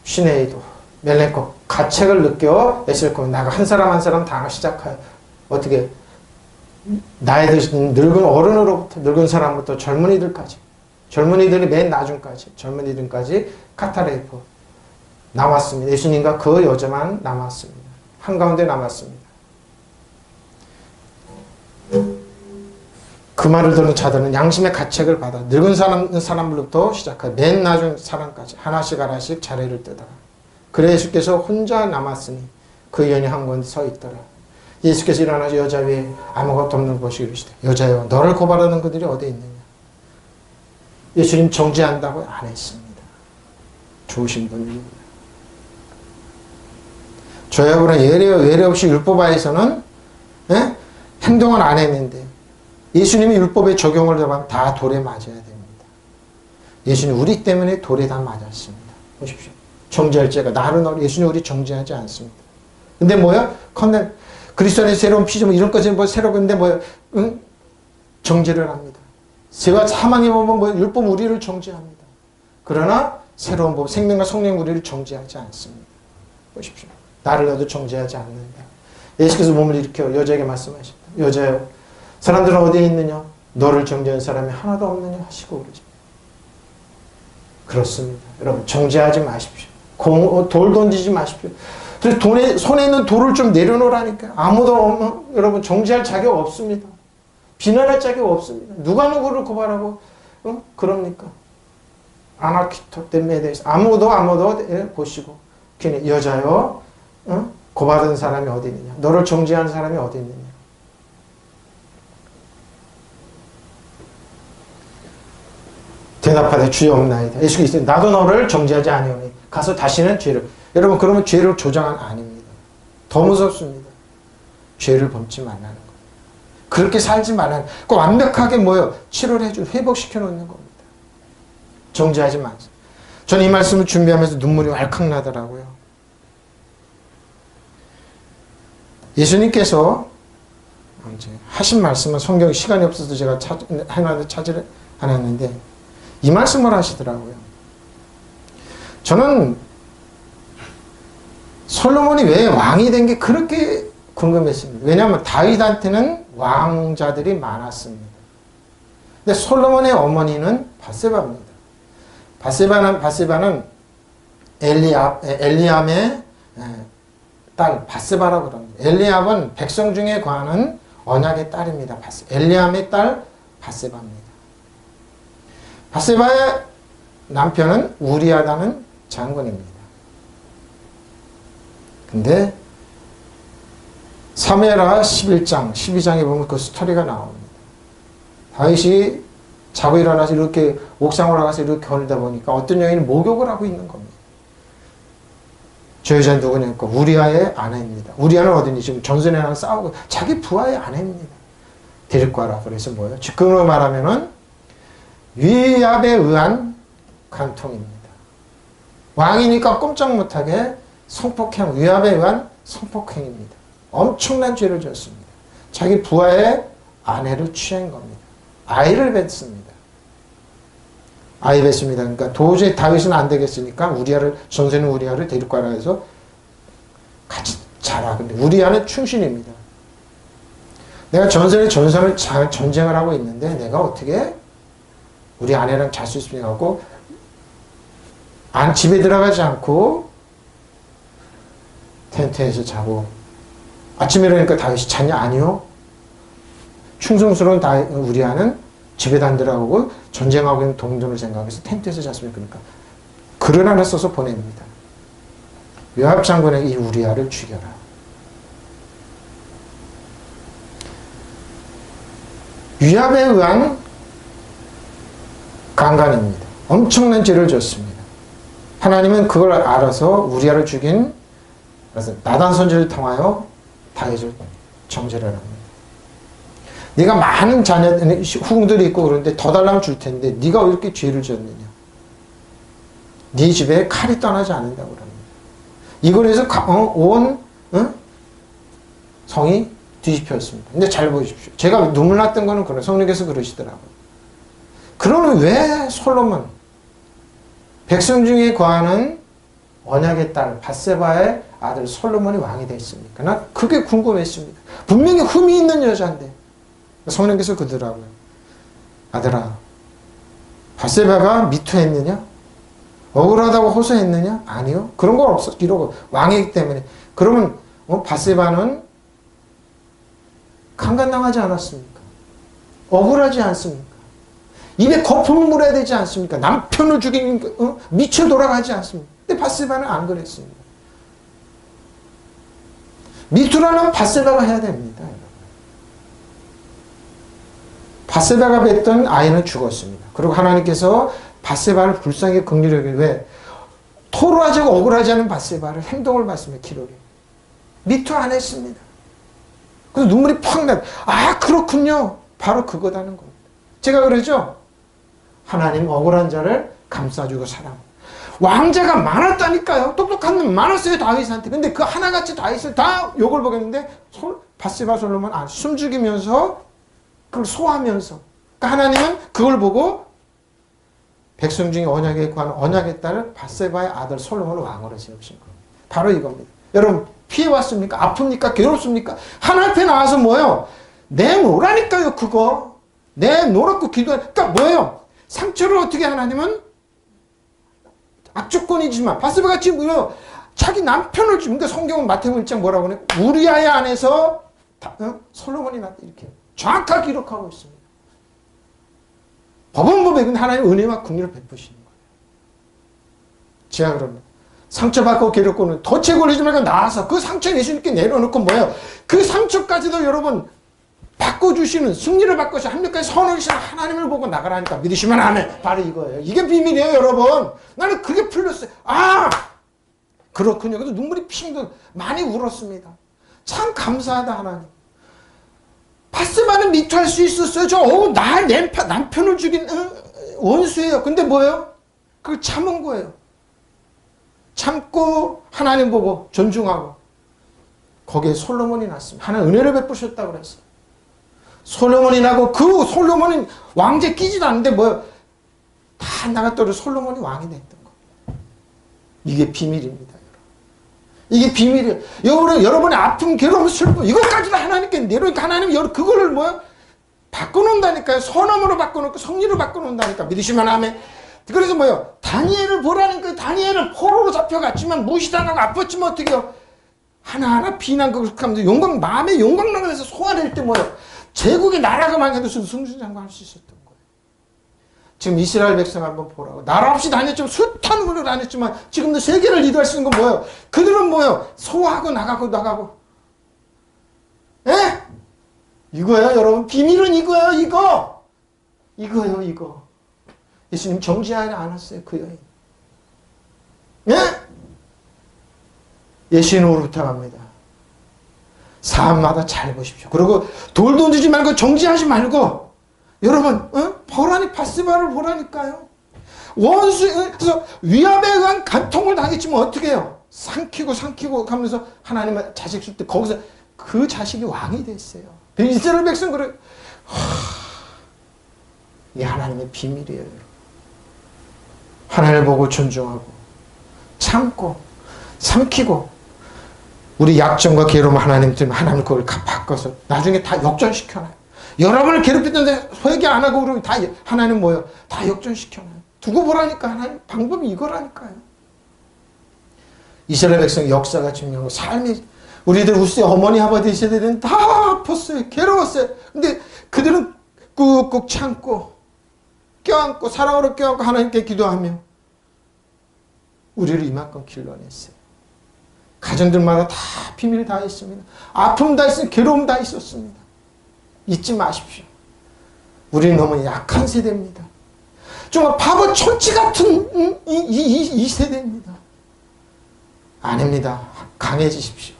시내이도 멜랭코 가책을 느껴 냈을 거면 나가 한 사람 다 시작하여 어떻게 나이 드신 늙은 어른으로부터 늙은 사람부터 젊은이들이 맨 나중까지 젊은이들까지 카타레이프 남았습니다. 예수님과 그 여자만 남았습니다. 한가운데 남았습니다. 그 말을 들은 자들은 양심의 가책을 받아 늙은 사람으로부터 시작하여 맨 나중 사람까지 하나씩 자리를 뜨더라. 그래 예수께서 혼자 남았으니 그 여인이 한 곳에 서 있더라. 예수께서 일어나서 여자 위에 아무것도 없는 것이 이르시되 여자여 너를 고발하는 그들이 어디 있느냐. 예수님 정죄한다고 안 했습니다. 좋으신 분입니다. 저 여러분은 예례 없이 율법하에서는 행동을 안 했는데 예수님이 율법의 적용을 하면 다 돌에 맞아야 됩니다. 예수님 우리 때문에 돌에 다 맞았습니다. 보십시오. 정죄할 죄가 나를 예수님 우리 정죄하지 않습니다. 근데 뭐야? 그리스도 안에 새로운 피조 이런 것은 새로운데 정죄를 합니다. 죄와 사망의 법은 율법 우리를 정죄합니다. 그러나 새로운 법 생명과 성령 우리를 정죄하지 않습니다. 보십시오. 나를 너도 정죄하지 않는다. 예수께서 몸을 일으켜 여자에게 말씀하십니다. 여자여 사람들은 어디에 있느냐? 너를 정죄한 사람이 하나도 없느냐? 하시고 그러십니다. 그렇습니다. 여러분 정죄하지 마십시오. 돌 던지지 마십시오. 그래서 손에 있는 돌을 좀 내려놓으라니까요. 아무도 여러분 정죄할 자격 없습니다. 비난할 자격 없습니다. 누가 누구를 고발하고 그럽니까? 아나키토 때문에 대해서 아무도 보시고 괜히 여자여 고발하는 사람이 어디 있느냐? 너를 정죄하는 사람이 어디 있느냐? 대답하되 주여 없나이다. 예수께서 나도 너를 정죄하지 아니오니 가서 다시는 죄를 여러분 그러면 죄를 조장은 아닙니다. 더 무섭습니다. 죄를 범치 말라는 거예요. 그렇게 살지 말라는 그 완벽하게 치료를 해주고 회복시켜 놓는 겁니다. 정죄하지 마세요. 저는 이 말씀을 준비하면서 눈물이 왈칵 나더라고요. 예수님께서 이제 하신 말씀은 성경 시간이 없어서 제가 하나도 찾으려 않았는데 이 말씀을 하시더라고요. 저는 솔로몬이 왜 왕이 된 게 그렇게 궁금했습니다. 왜냐하면 다윗한테는 왕자들이 많았습니다. 근데 솔로몬의 어머니는 바세바입니다. 바세바는 엘리압의 딸 바세바라고 합니다. 엘리압은 백성 중에 관한 언약의 딸입니다. 엘리압의 딸 바세바입니다. 바세바의 남편은 우리아다는 장군입니다. 근데 사무엘하 11장, 12장에 보면 그 스토리가 나옵니다. 다윗이 자고 일어나서 이렇게 옥상 올라가서 이렇게 거닐다 보니까 어떤 여인이 목욕을 하고 있는 겁니다. 저 여자는 누구냐니까 우리아의 아내입니다. 우리아는 어디니? 지금 전선이랑 싸우고 자기 부하의 아내입니다. 데리고 와라. 그래서 뭐예요? 즉흥으로 말하면은 위압에 의한 간통입니다. 왕이니까 꼼짝 못하게 성폭행, 위압에 의한 성폭행입니다. 엄청난 죄를 졌습니다. 자기 부하의 아내를 취한 겁니다. 아이를 뱉습니다. 아이 뱉습니다. 그러니까 도저히 다윗은 안 되겠으니까 전세는 우리아를 데리고 가라 해서 같이 자라. 근데 우리아는 충신입니다. 내가 전선에 전쟁을 하고 있는데 내가 어떻게 우리 아내랑 잘 수 있으냐 하고 집에 들어가지 않고 텐트에서 자고 아침에 일어나니까 다윗이 잤냐? 아니요. 충성스러운 우리아는 집에 안 들어가고 전쟁하고 있는 동전을 생각해서 텐트에서 잤습니다. 그러니까 글을 하나 써서 보냅니다. 요압 장군에게 이 우리아를 죽여라. 위압에 의한 강간입니다. 엄청난 죄를 졌습니다. 하나님은 그걸 알아서 우리아를 죽인 나단 선지를 통하여 다윗을 정죄를 합니다. 네가 많은 후궁들이 있고 그런데 더 달라면 줄 텐데 네가 왜 이렇게 죄를 졌느냐. 네 집에 칼이 떠나지 않는다고 합니다. 이걸 해서 온 성이 뒤집혔습니다. 근데 잘 보십시오. 제가 눈물 났던 거는 그런 성령께서 그러시더라고요. 그러면 왜 솔로몬 백성 중에 거하는 언약의 딸 밧세바의 아들 솔로몬이 왕이 됐습니까? 난 그게 궁금했습니다. 분명히 흠이 있는 여자인데 성령께서 그러더라고요. 아들아, 밧세바가 미투했느냐? 억울하다고 호소했느냐? 아니요. 그런 건 없어. 이러고 왕이기 때문에. 그러면 밧세바는 강간당하지 않았습니까? 억울하지 않습니까? 입에 거품을 물어야 되지 않습니까? 남편을 죽인 미쳐 돌아가지 않습니까? 근데 밧세바는 안 그랬습니다. 미투라는 밧세바가 해야 됩니다. 밧세바가 뱉던 아이는 죽었습니다. 그리고 하나님께서 밧세바를 불쌍히 긍휼히 여기고 왜? 토로하지 않고 억울하지 않은 밧세바를 행동을 봤습니다. 기록에. 미투 안 했습니다. 그래서 눈물이 팍 나. 아 그렇군요. 바로 그거다는 겁니다. 제가 그러죠. 하나님 억울한 자를 감싸주고 사랑. 왕자가 많았다니까요. 똑똑한 놈 많았어요 다윗한테. 근데 그 하나같이 다윗을 다 욕을 먹였는데 밧세바 솔로몬 숨죽이면서 그걸 소화하면서 그러니까 하나님은 그걸 보고 백성 중에 언약에 관한 언약의 딸을 밧세바의 아들 솔로몬을 왕으로 세우신 겁니다. 바로 이겁니다. 여러분 피해왔습니까? 아픕니까? 괴롭습니까? 하나님 앞에 나와서 뭐예요? 내놓으라니까요 그거. 내놓으라고 기도하 그러니까 뭐예요? 상처를 어떻게 하나님은 악조건이지만 밧세바같이 뭐예요? 자기 남편을 주면 그러니까 성경은 마태복음 1장 뭐라고 하냐? 우리아의 안에서 솔로몬이 났다 이렇게 정확하게 기록하고 있습니다. 법원법에 하나님 은혜와 긍휼을 베푸시는 거예요. 제가 그럽니다. 상처받고 괴롭고는 덫에 걸리지 말고 나와서 그 상처 예수님께 내려놓고 뭐예요? 그 상처까지도 여러분 바꿔주시는 승리를 바꿔서 합력까지 선언하시는 하나님을 보고 나가라니까 믿으시면 안 해. 바로 이거예요. 이게 비밀이에요 여러분. 나는 그게 풀렸어요. 아 그렇군요. 그래서 눈물이 핑 많이 울었습니다. 참 감사하다 하나님. 밧세바는 미투할 수 있었어요. 내 남편을 죽인 원수예요. 근데 뭐예요? 그걸 참은 거예요. 참고 하나님 보고 존중하고 거기에 솔로몬이 났습니다. 하나님 은혜를 베푸셨다고 그랬어요. 솔로몬이 나고 그 솔로몬은 왕제 끼지도 않는데 뭐예요? 다 나갔더니 솔로몬이 왕이 됐던 거예요. 이게 비밀입니다. 이게 비밀이에요. 여러분의 아픔, 괴로움, 슬픔 이것까지도 하나님께 내려오니까 하나님이 그거를 뭐야? 바꿔놓는다니까요. 선함으로 바꿔놓고 성리로 바꿔놓는다니까. 믿으시면 아멘. 그래서 뭐요? 다니엘을 보라니까. 다니엘은 포로로 잡혀갔지만 무시당하고 아팠지만 어떻게 해요? 하나하나 비난 그렇게 하면 마음의 용광락을 해서 소화될 때 뭐요? 제국의 나라가 망해도 승승장구할 수 있었던 거예요. 지금 이스라엘 백성 한번 보라고. 나라 없이 다녔지만 숱한 물을 다녔지만 지금도 세계를 리드할 수 있는 건 뭐예요? 그들은 뭐예요? 소화하고 나가고. 예? 이거예요 여러분. 비밀은 이거예요 이거. 이거요, 이거. 예수님 정지하지 않았어요, 그 여인. 예? 예수님으로부터 갑니다. 사람마다 잘 보십시오. 그리고 돌 던지지 말고 정지하지 말고 여러분 보라니 바세바를 보라니까요. 원수 그래서 위압에 의한 간통을 당했지만 어떻게 해요? 삼키고 가면서 하나님의 자식 줄 때 거기서 그 자식이 왕이 됐어요. 이스라엘 백성 그래. 이게 하나님의 비밀이에요. 하나님을 보고 존중하고 참고 삼키고 우리 약점과 괴로움 하나님 때문에 하나님 그걸 바꿔서 나중에 다 역전시켜놔요. 여러분을 괴롭혔는데 회개 안 하고 그러면 다 하나님 뭐예요? 다 역전시켜놔요. 두고 보라니까 하나님 방법이 이거라니까요. 이스라엘 백성 역사가 증명하고 삶이 우리들 우리 어머니 아버지 세대들은 다 아팠어요. 괴로웠어요. 근데 그들은 꾹꾹 참고 껴안고 사랑으로 껴안고 하나님께 기도하며 우리를 이만큼 길러냈어요. 가정들마다 다 비밀 다 있습니다. 아픔 다 있습니다. 괴로움 다 있었습니다. 잊지 마십시오. 우리는 너무 약한 세대입니다. 정말 바보 천치 같은 이 세대입니다. 아닙니다. 강해지십시오.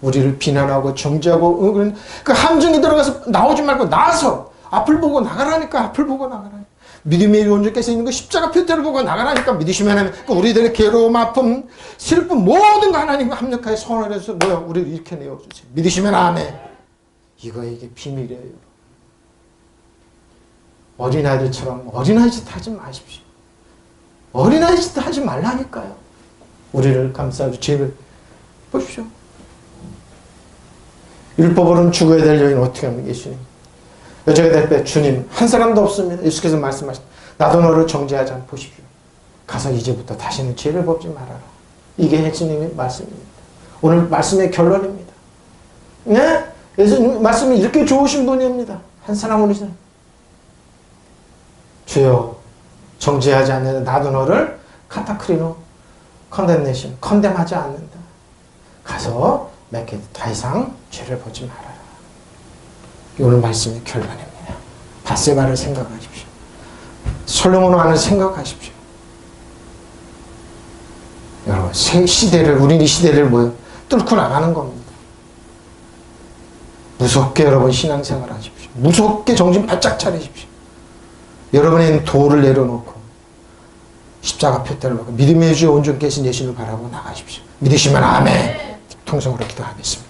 우리를 비난하고 정죄하고 그 함정에 들어가서 나오지 말고 나와서 앞을 보고 나가라니까. 앞을 보고 나가라. 믿음의 온전께서 있는 그 십자가 표대를 보고 나가라니까. 믿으시면 하나님 우리들의 괴로움, 아픔, 슬픔 모든 거 하나님과 합력하여 선언해서 뭐야 우리를 이렇게 내어주세요. 믿으시면 아멘. 이게 비밀이에요. 어린아이들처럼 어린아이 짓 하지 마십시오. 어린아이 짓 하지 말라니까요. 우리를 감싸주 죄를 보십시오. 율법으로는 죽어야 될 여인 어떻게 합니까? 예수님. 여자가 될 때 주님 한 사람도 없습니다. 예수께서 말씀하셨다. 나도 너를 정죄하지 않고 보십시오. 가서 이제부터 다시는 죄를 범지 말아라. 이게 예수님의 말씀입니다. 오늘 말씀의 결론입니다. 네? 예수님 말씀이 이렇게 좋으신 분입니다. 한 사람은 이제 주여 정죄하지 않는다. 나도 너를 카타크리노 컨뎀네이션 컨뎀하지 않는다. 가서 맺게 더 이상 죄를 보지 말아라. 오늘 말씀의 결론입니다. 바세바를 생각하십시오. 솔로몬 왕을 생각하십시오. 여러분 새 시대를 우리 이 시대를 뚫고 나가는 겁니다. 무섭게 여러분 신앙생활 하십시오. 무섭게 정신 바짝 차리십시오. 여러분의 돌을 내려놓고 십자가 표대를 보고 믿음의 주 온전히 계신 예수님을 바라고 나가십시오. 믿으시면 아멘. 통성으로 기도하겠습니다.